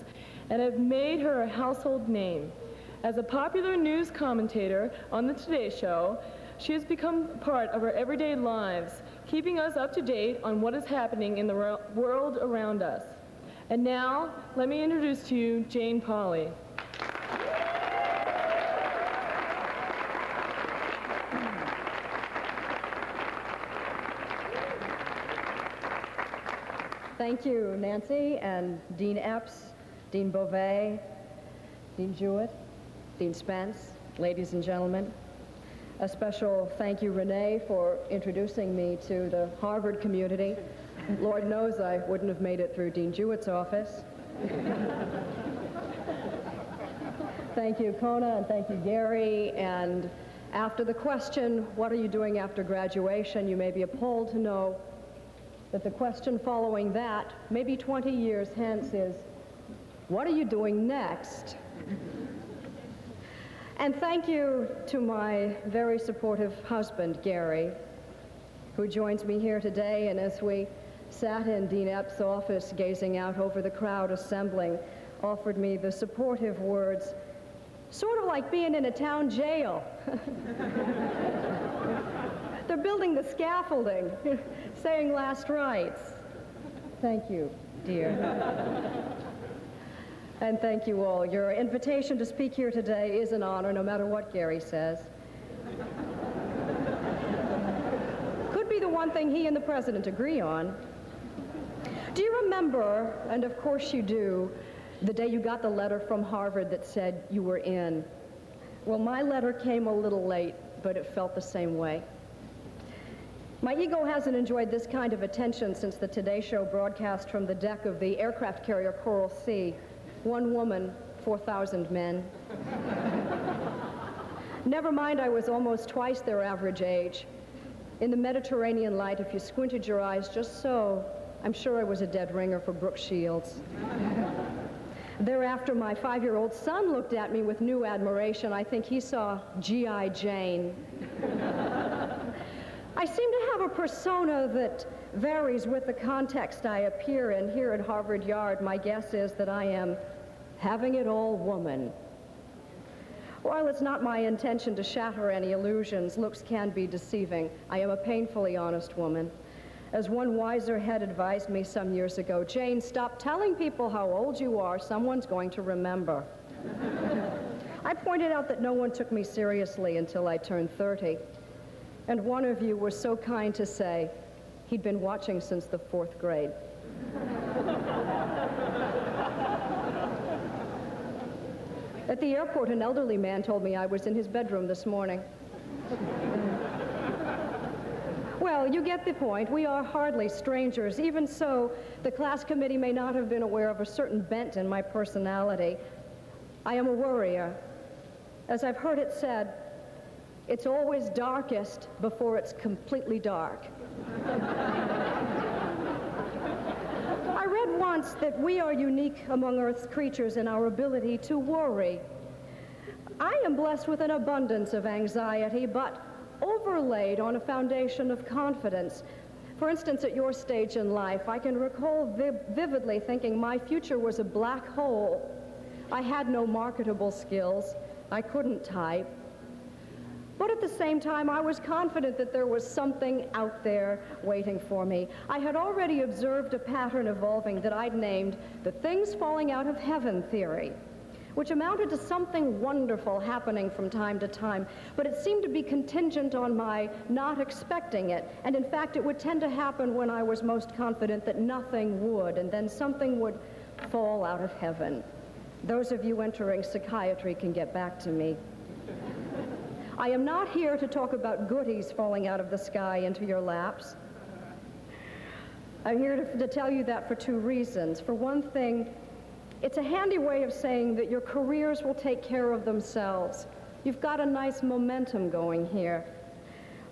and have made her a household name. As a popular news commentator on the Today Show, she has become part of our everyday lives, keeping us up to date on what is happening in the world around us. And now, let me introduce to you Jane Pauley. Thank you, Nancy, and Dean Epps, Dean Beauvais, Dean Jewett, Dean Spence, ladies and gentlemen. A special thank you, Renee, for introducing me to the Harvard community. Lord knows I wouldn't have made it through Dean Jewett's office. Thank you, Kona, and thank you, Gary. And after the question, what are you doing after graduation, you may be appalled to know that the question following that, maybe 20 years hence, is, what are you doing next? And thank you to my very supportive husband, Gary, who joins me here today, and as we sat in Dean Epps' office gazing out over the crowd assembling, offered me the supportive words, sort of like being in a town jail. They're building the scaffolding, saying last rites. Thank you, dear. And thank you all. Your invitation to speak here today is an honor, no matter what Gary says. Could be the one thing he and the president agree on. Do you remember, and of course you do, the day you got the letter from Harvard that said you were in? Well, my letter came a little late, but it felt the same way. My ego hasn't enjoyed this kind of attention since the Today Show broadcast from the deck of the aircraft carrier Coral Sea. 1 woman, 4,000 men. Never mind, I was almost twice their average age. In the Mediterranean light, if you squinted your eyes just so, I'm sure I was a dead ringer for Brooke Shields. Thereafter, my 5-year-old son looked at me with new admiration. I think he saw G.I. Jane. I seem to have a persona that varies with the context I appear in. Here at Harvard Yard, my guess is that I am having it all woman. While it's not my intention to shatter any illusions, looks can be deceiving. I am a painfully honest woman. As one wiser head advised me some years ago, Jane, stop telling people how old you are. Someone's going to remember. I pointed out that no one took me seriously until I turned 30. And one of you was so kind to say he'd been watching since the 4th grade. At the airport, an elderly man told me I was in his bedroom this morning. Well, you get the point. We are hardly strangers. Even so, the class committee may not have been aware of a certain bent in my personality. I am a worrier. As I've heard it said, it's always darkest before it's completely dark. I read once that we are unique among Earth's creatures in our ability to worry. I am blessed with an abundance of anxiety, but overlaid on a foundation of confidence. For instance, at your stage in life, I can recall vividly thinking my future was a black hole. I had no marketable skills. I couldn't type. But at the same time, I was confident that there was something out there waiting for me. I had already observed a pattern evolving that I'd named the things falling out of heaven theory, which amounted to something wonderful happening from time to time, but it seemed to be contingent on my not expecting it. And in fact, it would tend to happen when I was most confident that nothing would, and then something would fall out of heaven. Those of you entering psychiatry can get back to me. I am not here to talk about goodies falling out of the sky into your laps. I'm here to tell you that for 2 reasons. For one thing, it's a handy way of saying that your careers will take care of themselves. You've got a nice momentum going here.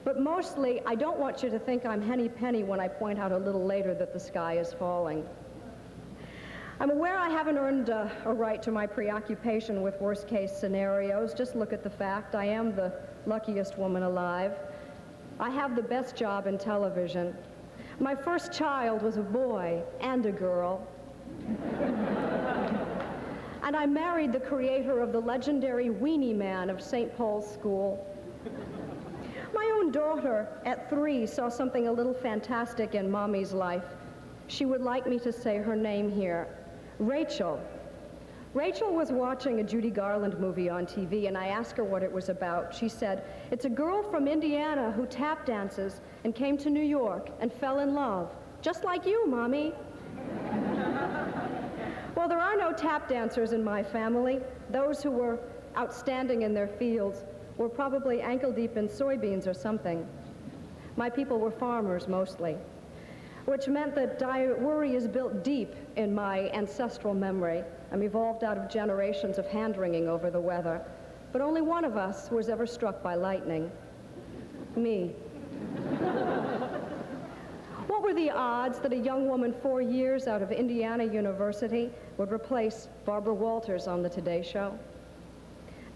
But mostly, I don't want you to think I'm henny penny when I point out a little later that the sky is falling. I'm aware I haven't earned a right to my preoccupation with worst-case scenarios. Just look at the fact I am the luckiest woman alive. I have the best job in television. My first child was a boy and a girl. And I married the creator of the legendary Weenie Man of St. Paul's School. My own daughter, at 3, saw something a little fantastic in Mommy's life. She would like me to say her name here. Rachel. Rachel was watching a Judy Garland movie on TV, and I asked her what it was about. She said, it's a girl from Indiana who tap dances and came to New York and fell in love. Just like you, Mommy. Well, there are no tap dancers in my family. Those who were outstanding in their fields were probably ankle-deep in soybeans or something. My people were farmers, mostly, which meant that worry is built deep in my ancestral memory. I'm evolved out of generations of hand-wringing over the weather. But only one of us was ever struck by lightning. Me. What What were the odds that a young woman 4 years out of Indiana University would replace Barbara Walters on the Today Show?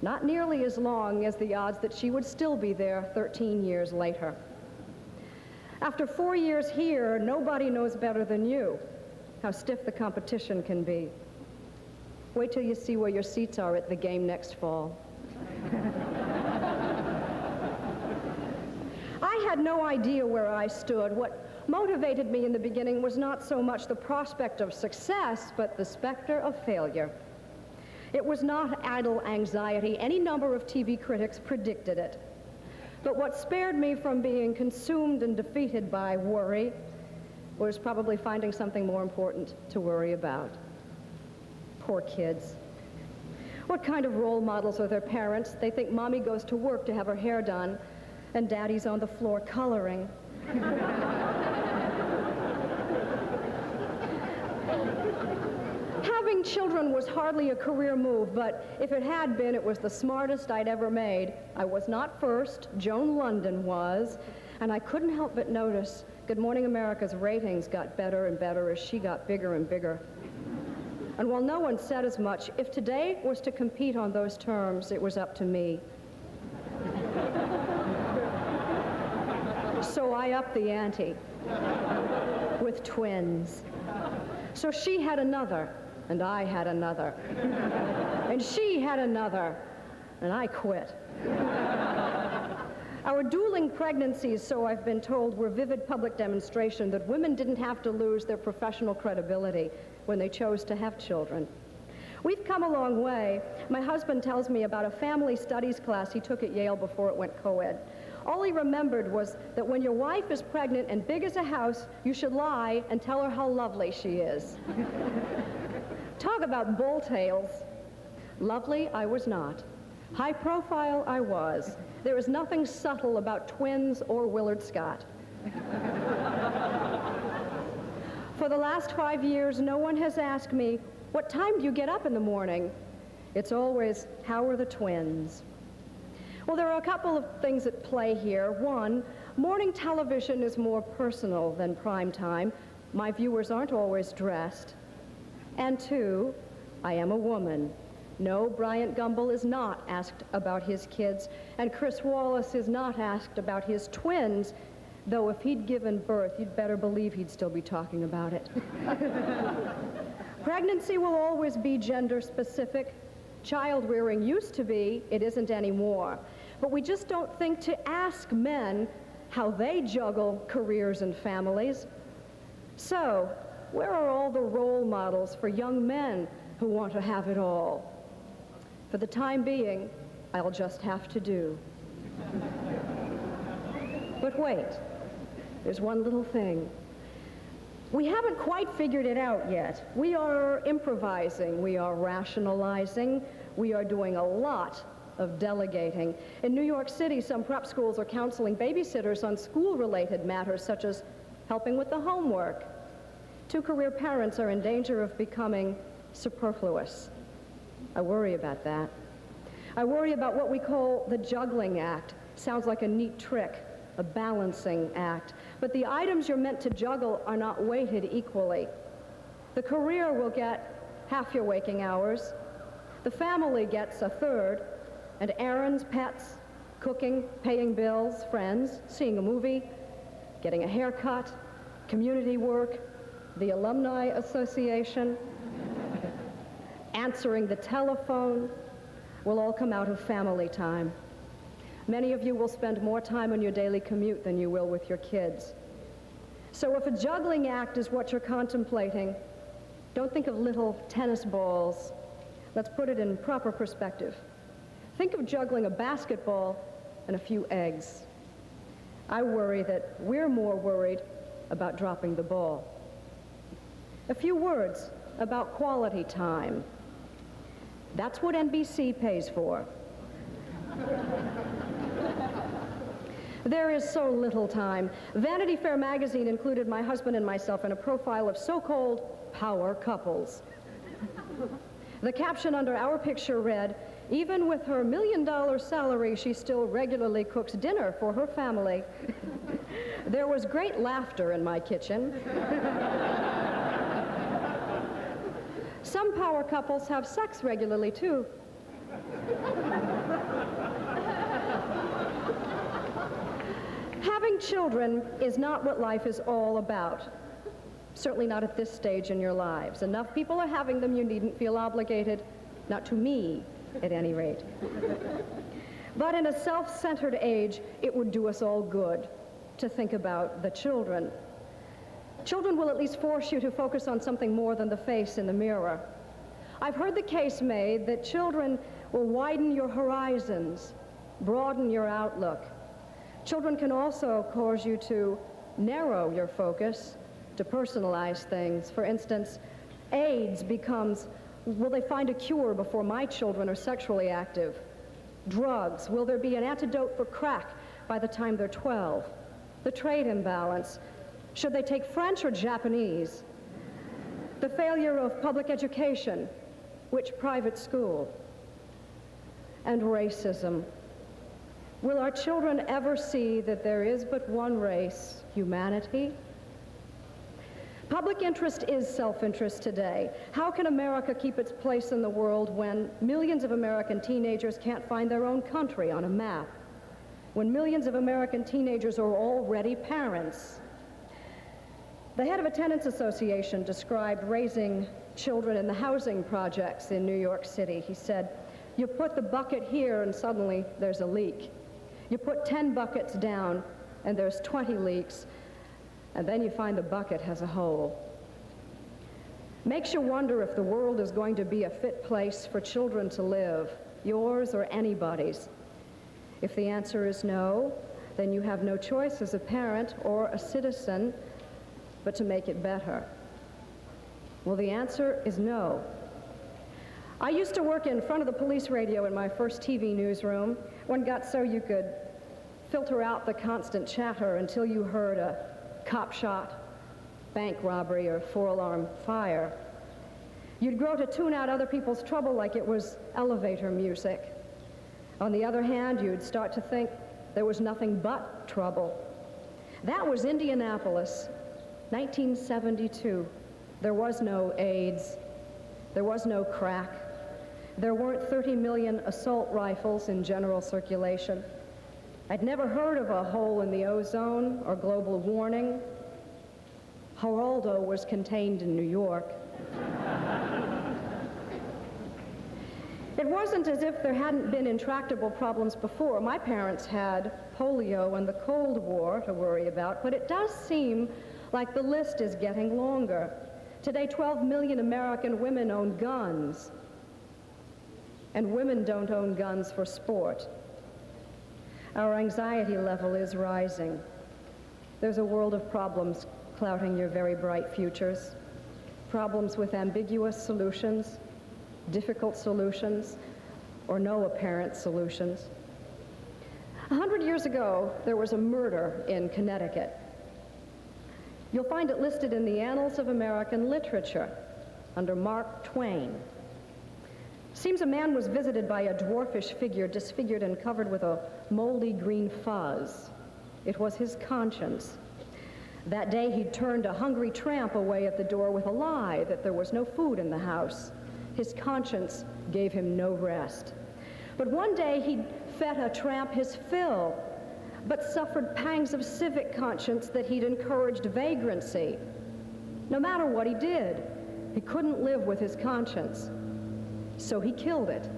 Not nearly as long as the odds that she would still be there 13 years later. After 4 years here, nobody knows better than you how stiff the competition can be. Wait till you see where your seats are at the game next fall. I had no idea where I stood. What motivated me in the beginning was not so much the prospect of success, but the specter of failure. It was not idle anxiety. Any number of TV critics predicted it. But what spared me from being consumed and defeated by worry was probably finding something more important to worry about. Poor kids. What kind of role models are their parents? They think mommy goes to work to have her hair done, and daddy's on the floor coloring. Having children was hardly a career move, but if it had been, it was the smartest I'd ever made. I was not first. Joan London was, and I couldn't help but notice Good Morning America's ratings got better and better as she got bigger and bigger. And while no one said as much, if Today was to compete on those terms, it was up to me. So I upped the ante with twins. So she had another, and I had another. And she had another, and I quit. Our dueling pregnancies, so I've been told, were vivid public demonstration that women didn't have to lose their professional credibility when they chose to have children. We've come a long way. My husband tells me about a family studies class he took at Yale before it went co-ed. All he remembered was that when your wife is pregnant and big as a house, you should lie and tell her how lovely she is. Talk about bull tales. Lovely, I was not. High profile, I was. There is nothing subtle about twins or Willard Scott. For the last 5 years, no one has asked me, what time do you get up in the morning? It's always, how are the twins? Well, there are a couple of things at play here. One, morning television is more personal than prime time. My viewers aren't always dressed. And two, I am a woman. No, Bryant Gumbel is not asked about his kids, and Chris Wallace is not asked about his twins, though if he'd given birth, you'd better believe he'd still be talking about it. Pregnancy will always be gender-specific. Child-rearing used to be, it isn't anymore. But we just don't think to ask men how they juggle careers and families. So, where are all the role models for young men who want to have it all? For the time being, I'll just have to do. But wait, there's one little thing. We haven't quite figured it out yet. We are improvising, we are rationalizing, we are doing a lot of delegating. In New York City, some prep schools are counseling babysitters on school-related matters such as helping with the homework. Two-career parents are in danger of becoming superfluous. I worry about that. I worry about what we call the juggling act. Sounds like a neat trick, a balancing act. But the items you're meant to juggle are not weighted equally. The career will get half your waking hours. The family gets a third. And errands, pets, cooking, paying bills, friends, seeing a movie, getting a haircut, community work, the Alumni Association, answering the telephone, will all come out of family time. Many of you will spend more time on your daily commute than you will with your kids. So if a juggling act is what you're contemplating, don't think of little tennis balls. Let's put it in proper perspective. Think of juggling a basketball and a few eggs. I worry that we're more worried about dropping the ball. A few words about quality time. That's what NBC pays for. There is so little time. Vanity Fair magazine included my husband and myself in a profile of so-called power couples. The caption under our picture read, even with her $1 million salary, she still regularly cooks dinner for her family. There was great laughter in my kitchen. Some power couples have sex regularly, too. Having children is not what life is all about. Certainly not at this stage in your lives. Enough people are having them, you needn't feel obligated. Not to me, at any rate. But in a self-centered age, it would do us all good to think about the children. Children will at least force you to focus on something more than the face in the mirror. I've heard the case made that children will widen your horizons, broaden your outlook. Children can also cause you to narrow your focus, to personalize things. For instance, AIDS becomes, will they find a cure before my children are sexually active? Drugs, will there be an antidote for crack by the time they're 12? The trade imbalance, should they take French or Japanese? The failure of public education, which private school? And racism. Will our children ever see that there is but one race, humanity? Public interest is self-interest today. How can America keep its place in the world when millions of American teenagers can't find their own country on a map? When millions of American teenagers are already parents? The head of a tenants association described raising children in the housing projects in New York City. He said, you put the bucket here and suddenly there's a leak. You put 10 buckets down and there's 20 leaks. And then you find the bucket has a hole. Makes you wonder if the world is going to be a fit place for children to live, yours or anybody's. If the answer is no, then you have no choice as a parent or a citizen but to make it better. Well, the answer is no. I used to work in front of the police radio in my first TV newsroom. One got so you could filter out the constant chatter until you heard a cop shot, bank robbery, or four-alarm fire. You'd grow to tune out other people's trouble like it was elevator music. On the other hand, you'd start to think there was nothing but trouble. That was Indianapolis, 1972. There was no AIDS. There was no crack. There weren't 30 million assault rifles in general circulation. I'd never heard of a hole in the ozone or global warming. Geraldo was contained in New York. It wasn't as if there hadn't been intractable problems before. My parents had polio and the Cold War to worry about, but it does seem like the list is getting longer. Today, 12 million American women own guns, and women don't own guns for sport. Our anxiety level is rising. There's a world of problems clouding your very bright futures. Problems with ambiguous solutions, difficult solutions, or no apparent solutions. 100 years ago, there was a murder in Connecticut. You'll find it listed in the Annals of American Literature under Mark Twain. Seems a man was visited by a dwarfish figure, disfigured and covered with a moldy green fuzz. It was his conscience. That day he'd turned a hungry tramp away at the door with a lie that there was no food in the house. His conscience gave him no rest. But one day he'd fed a tramp his fill, but suffered pangs of civic conscience that he'd encouraged vagrancy. No matter what he did, he couldn't live with his conscience. So he killed it.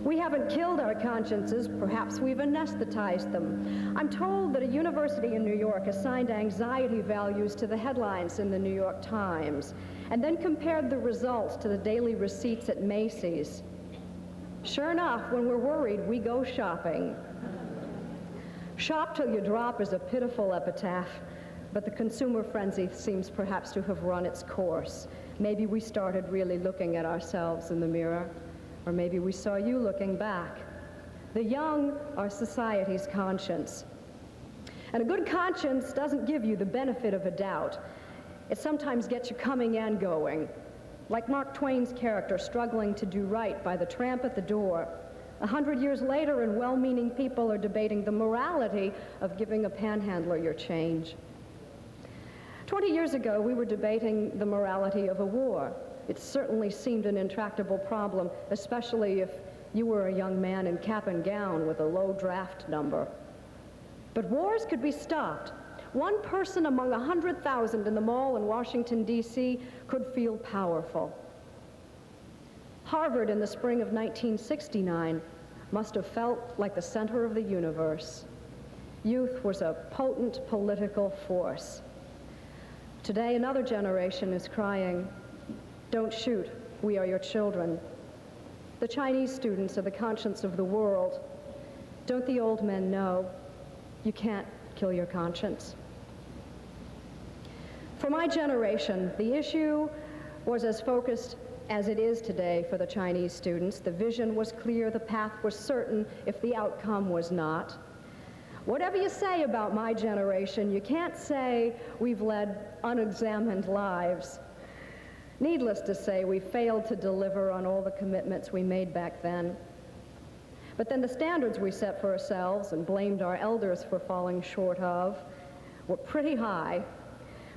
We haven't killed our consciences, perhaps we've anesthetized them. I'm told that a university in New York assigned anxiety values to the headlines in the New York Times, and then compared the results to the daily receipts at Macy's. Sure enough, when we're worried, we go shopping. Shop till you drop is a pitiful epitaph, but the consumer frenzy seems perhaps to have run its course. Maybe we started really looking at ourselves in the mirror, or maybe we saw you looking back. The young are society's conscience. And a good conscience doesn't give you the benefit of a doubt. It sometimes gets you coming and going, like Mark Twain's character struggling to do right by the tramp at the door, 100 years later, and well-meaning people are debating the morality of giving a panhandler your change. 20 years ago, we were debating the morality of a war. It certainly seemed an intractable problem, especially if you were a young man in cap and gown with a low draft number. But wars could be stopped. One person among 100,000 in the mall in Washington, D.C. could feel powerful. Harvard in the spring of 1969 must have felt like the center of the universe. Youth was a potent political force. Today, another generation is crying, "Don't shoot, we are your children." The Chinese students are the conscience of the world. Don't the old men know? You can't kill your conscience. For my generation, the issue was as focused as it is today for the Chinese students. The vision was clear, the path was certain, if the outcome was not. Whatever you say about my generation, you can't say we've led unexamined lives. Needless to say, we failed to deliver on all the commitments we made back then. But then the standards we set for ourselves and blamed our elders for falling short of were pretty high.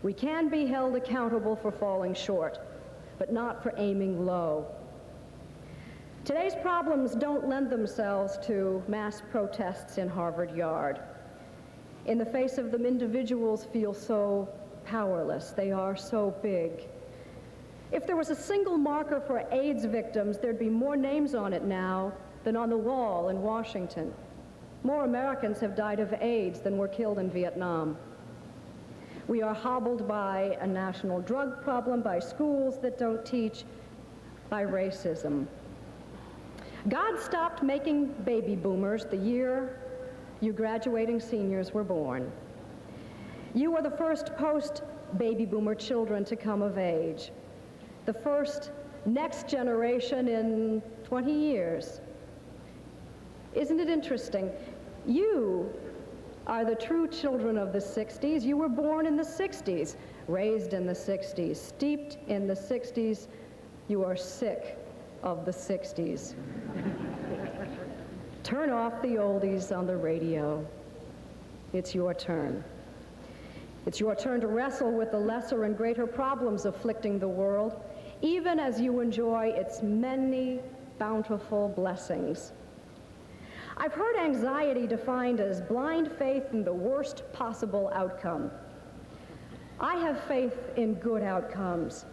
We can be held accountable for falling short, but not for aiming low. Today's problems don't lend themselves to mass protests in Harvard Yard. In the face of them, individuals feel so powerless. They are so big. If there was a single marker for AIDS victims, there'd be more names on it now than on the wall in Washington. More Americans have died of AIDS than were killed in Vietnam. We are hobbled by a national drug problem, by schools that don't teach, by racism. God stopped making baby boomers the year you graduating seniors were born. You are the first post-baby boomer children to come of age, the first next generation in 20 years. Isn't it interesting? You are the true children of the 60s. You were born in the 60s, raised in the 60s, steeped in the 60s. You are sick of the 60s. Turn off the oldies on the radio. It's your turn. It's your turn to wrestle with the lesser and greater problems afflicting the world, even as you enjoy its many bountiful blessings. I've heard anxiety defined as blind faith in the worst possible outcome. I have faith in good outcomes.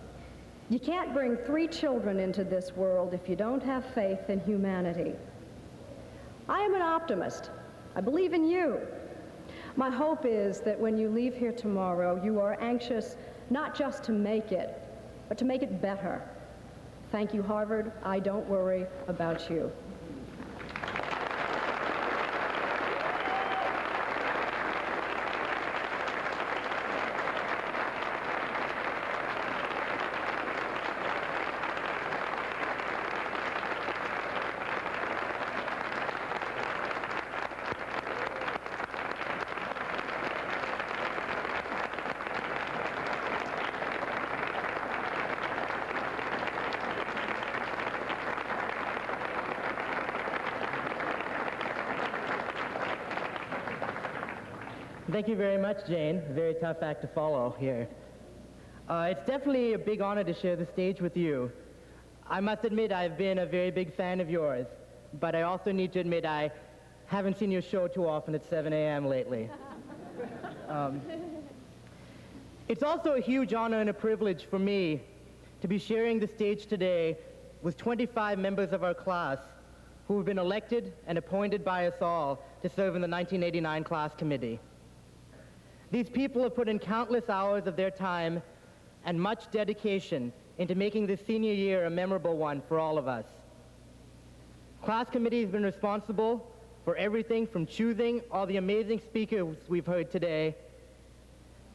You can't bring 3 children into this world if you don't have faith in humanity. I am an optimist. I believe in you. My hope is that when you leave here tomorrow, you are anxious not just to make it, but to make it better. Thank you, Harvard. I don't worry about you. Thank you very much, Jane. Very tough act to follow here. It's definitely a big honor to share the stage with you. I must admit I've been a very big fan of yours, but I also need to admit I haven't seen your show too often at 7 a.m. lately. It's also a huge honor and a privilege for me to be sharing the stage today with 25 members of our class who have been elected and appointed by us all to serve in the 1989 class committee. These people have put in countless hours of their time and much dedication into making this senior year a memorable one for all of us. Class committee has been responsible for everything from choosing all the amazing speakers we've heard today,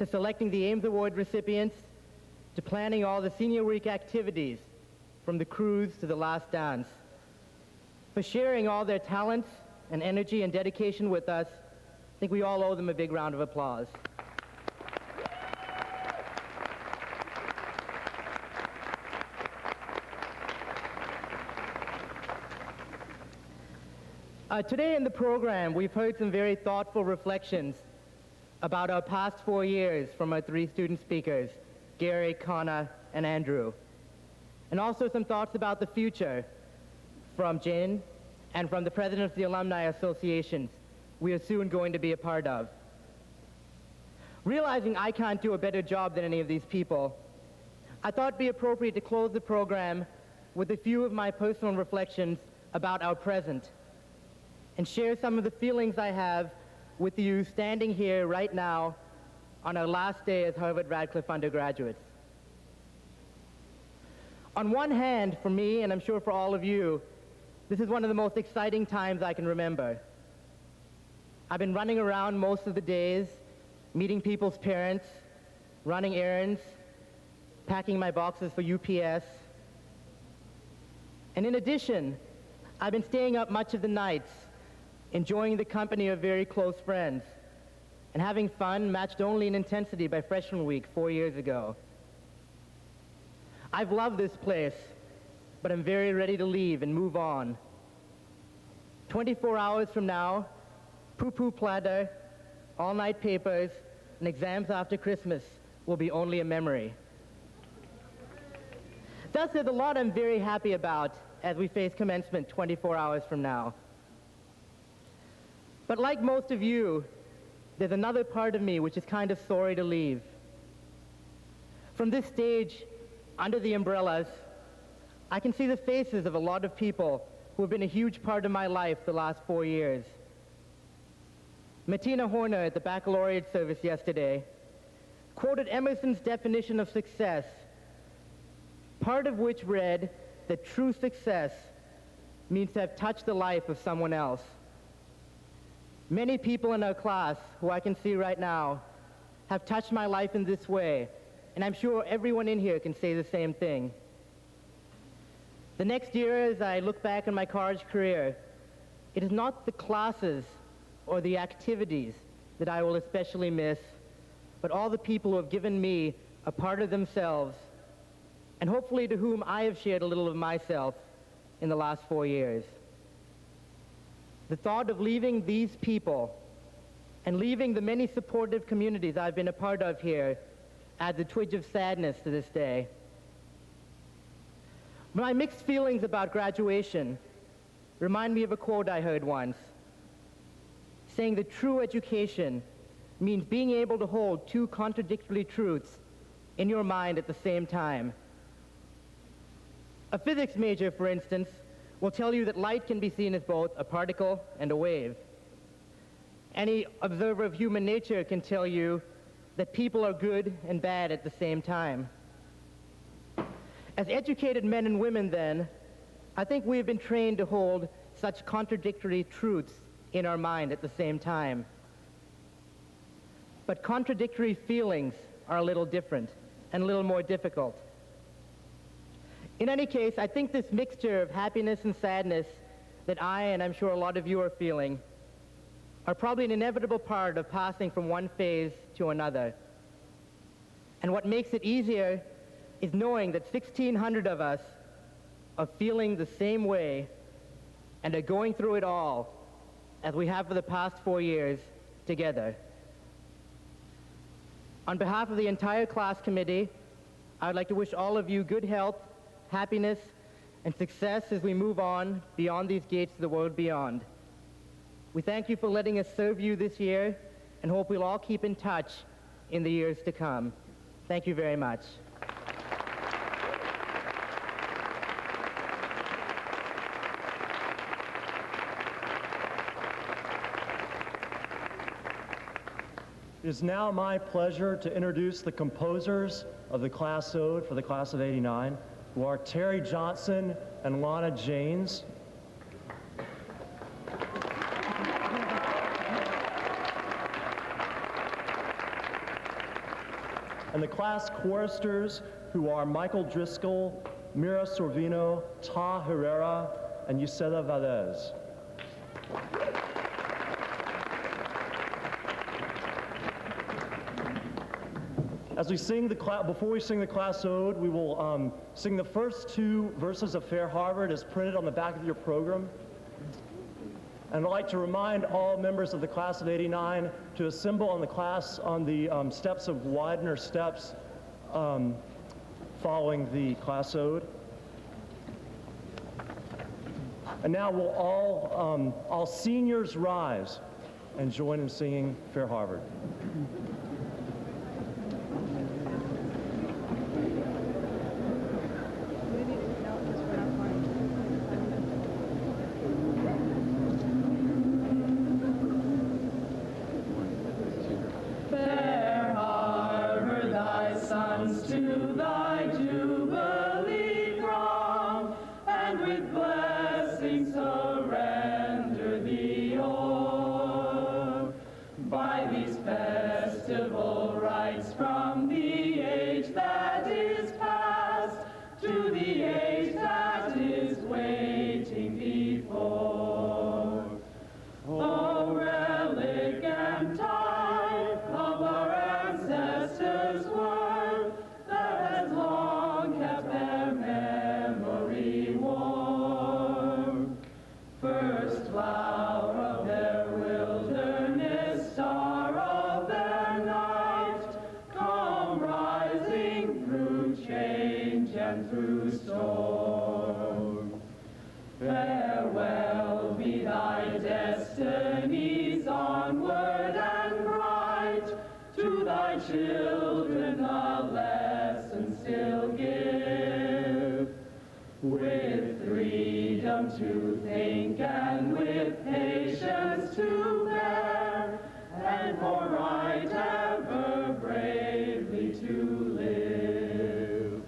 to selecting the Ames Award recipients, to planning all the senior week activities, from the cruise to the last dance, for sharing all their talents and energy and dedication with us. I think we all owe them a big round of applause. Today in the program, we've heard some very thoughtful reflections about our past 4 years from our 3 student speakers, Gary, Connor, and Andrew. And also some thoughts about the future from Jen and from the president of the Alumni Associations we are soon going to be a part of. Realizing I can't do a better job than any of these people, I thought it'd be appropriate to close the program with a few of my personal reflections about our present and share some of the feelings I have with you standing here right now on our last day as Harvard-Radcliffe undergraduates. On one hand, for me, and I'm sure for all of you, this is one of the most exciting times I can remember. I've been running around most of the days, meeting people's parents, running errands, packing my boxes for UPS. And in addition, I've been staying up much of the nights, enjoying the company of very close friends, and having fun matched only in intensity by freshman week 4 years ago. I've loved this place, but I'm very ready to leave and move on. 24 hours from now, poo-poo platter, all-night papers, and exams after Christmas will be only a memory. Thus, there's a lot I'm very happy about as we face commencement 24 hours from now. But like most of you, there's another part of me which is kind of sorry to leave. From this stage, under the umbrellas, I can see the faces of a lot of people who have been a huge part of my life the last 4 years. Martina Horner at the baccalaureate service yesterday quoted Emerson's definition of success, part of which read that true success means to have touched the life of someone else. Many people in our class, who I can see right now, have touched my life in this way, and I'm sure everyone in here can say the same thing. The next year, as I look back on my college career, it is not the classes or the activities that I will especially miss, but all the people who have given me a part of themselves, and hopefully to whom I have shared a little of myself in the last 4 years. The thought of leaving these people and leaving the many supportive communities I've been a part of here adds a twinge of sadness to this day. My mixed feelings about graduation remind me of a quote I heard once, saying that true education means being able to hold 2 contradictory truths in your mind at the same time. A physics major, for instance, will tell you that light can be seen as both a particle and a wave. Any observer of human nature can tell you that people are good and bad at the same time. As educated men and women, then, I think we have been trained to hold such contradictory truths in our mind at the same time. But contradictory feelings are a little different and a little more difficult. In any case, I think this mixture of happiness and sadness that I, and I'm sure a lot of you are feeling, are probably an inevitable part of passing from one phase to another. And what makes it easier is knowing that 1,600 of us are feeling the same way and are going through it all as we have for the past 4 years together. On behalf of the entire class committee, I would like to wish all of you good health, happiness, and success as we move on beyond these gates to the world beyond. We thank you for letting us serve you this year and hope we'll all keep in touch in the years to come. Thank you very much. It is now my pleasure to introduce the composers of the class ode for the class of '89, who are Terry Johnson and Lana Janes. And the class choristers, who are Michael Driscoll, Mira Sorvino, Ta Herrera, and Yusela Valdez. As we sing before we sing the class ode, we will sing the first 2 verses of Fair Harvard as printed on the back of your program. And I'd like to remind all members of the class of '89 to assemble on the steps of Widener Steps following the class ode. And now will all seniors rise and join in singing Fair Harvard. Fair Harvard, thy sons to thy jubilee throng, and with blessings surrender thee o'er. By these festival rites from the age that is past to the age that is waiting before. O relic and type of our ancestors' worth that has long kept their memory warm. First flower of their wilderness, star of their night, come rising through change and through storm. Farewell be thy destinies, onward and bright, to thy children a lesson still give. With freedom to think and with patience to bear, and for right ever bravely to live.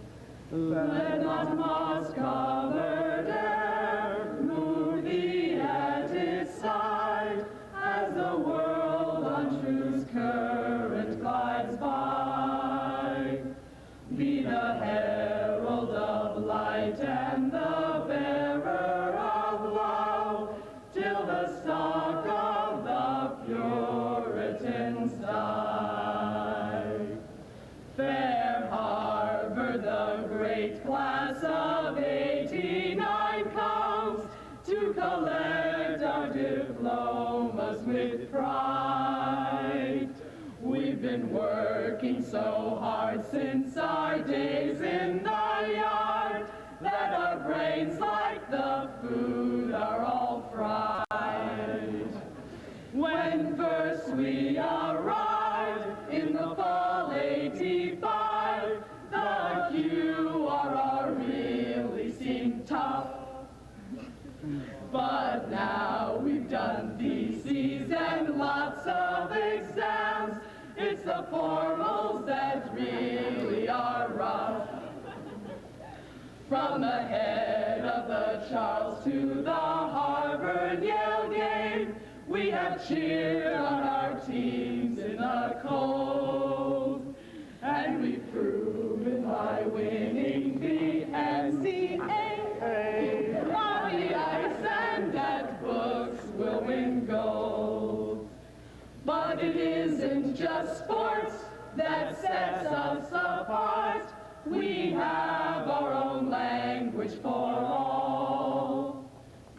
Let not moss-covered air move thee at its side, as the world on truth's current glides by. Be the herald of light and the bearer of love, till the stock of the Puritans die. Fair Harvard, the great class of '89 comes to collect our diplomas with pride. We've been working so hard since our days in the yard that our brains, like the food, are all fried. When first we arrived in the fall '85, the QRR really seemed tough. But now we've done theses and lots of exams. It's the formals that really are rough. From the head of the Charles to the Harvard-Yale game, we have cheered on our teams in the cold. And we've proven by winning the NCAA on the ice, and that books will win gold. But it isn't just sports that sets us apart. We have our own language for all.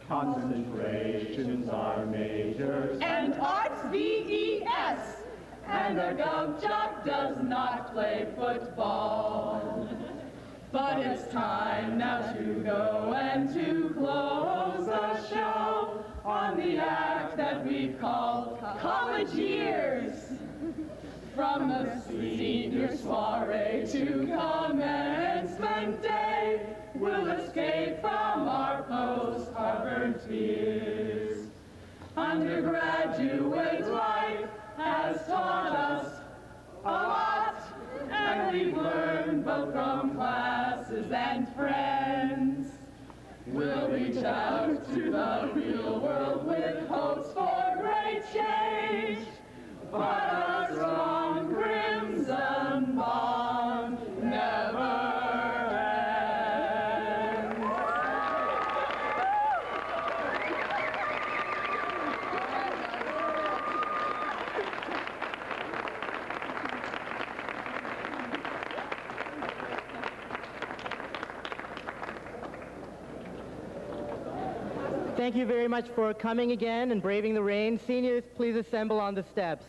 Concentrations are majors, and arts VES. And our gov jock does not play football. But it's time now to go and to close the show on the act that we call college years. From the senior soiree to commencement day, we'll escape from our post-Harvard tears. Undergraduate life has taught us a lot, and we've learned both from classes and friends. We'll reach out to the real world with hopes for great change, but our strong crimson bond never thank you very much for coming again and braving the rain. Seniors, please assemble on the steps.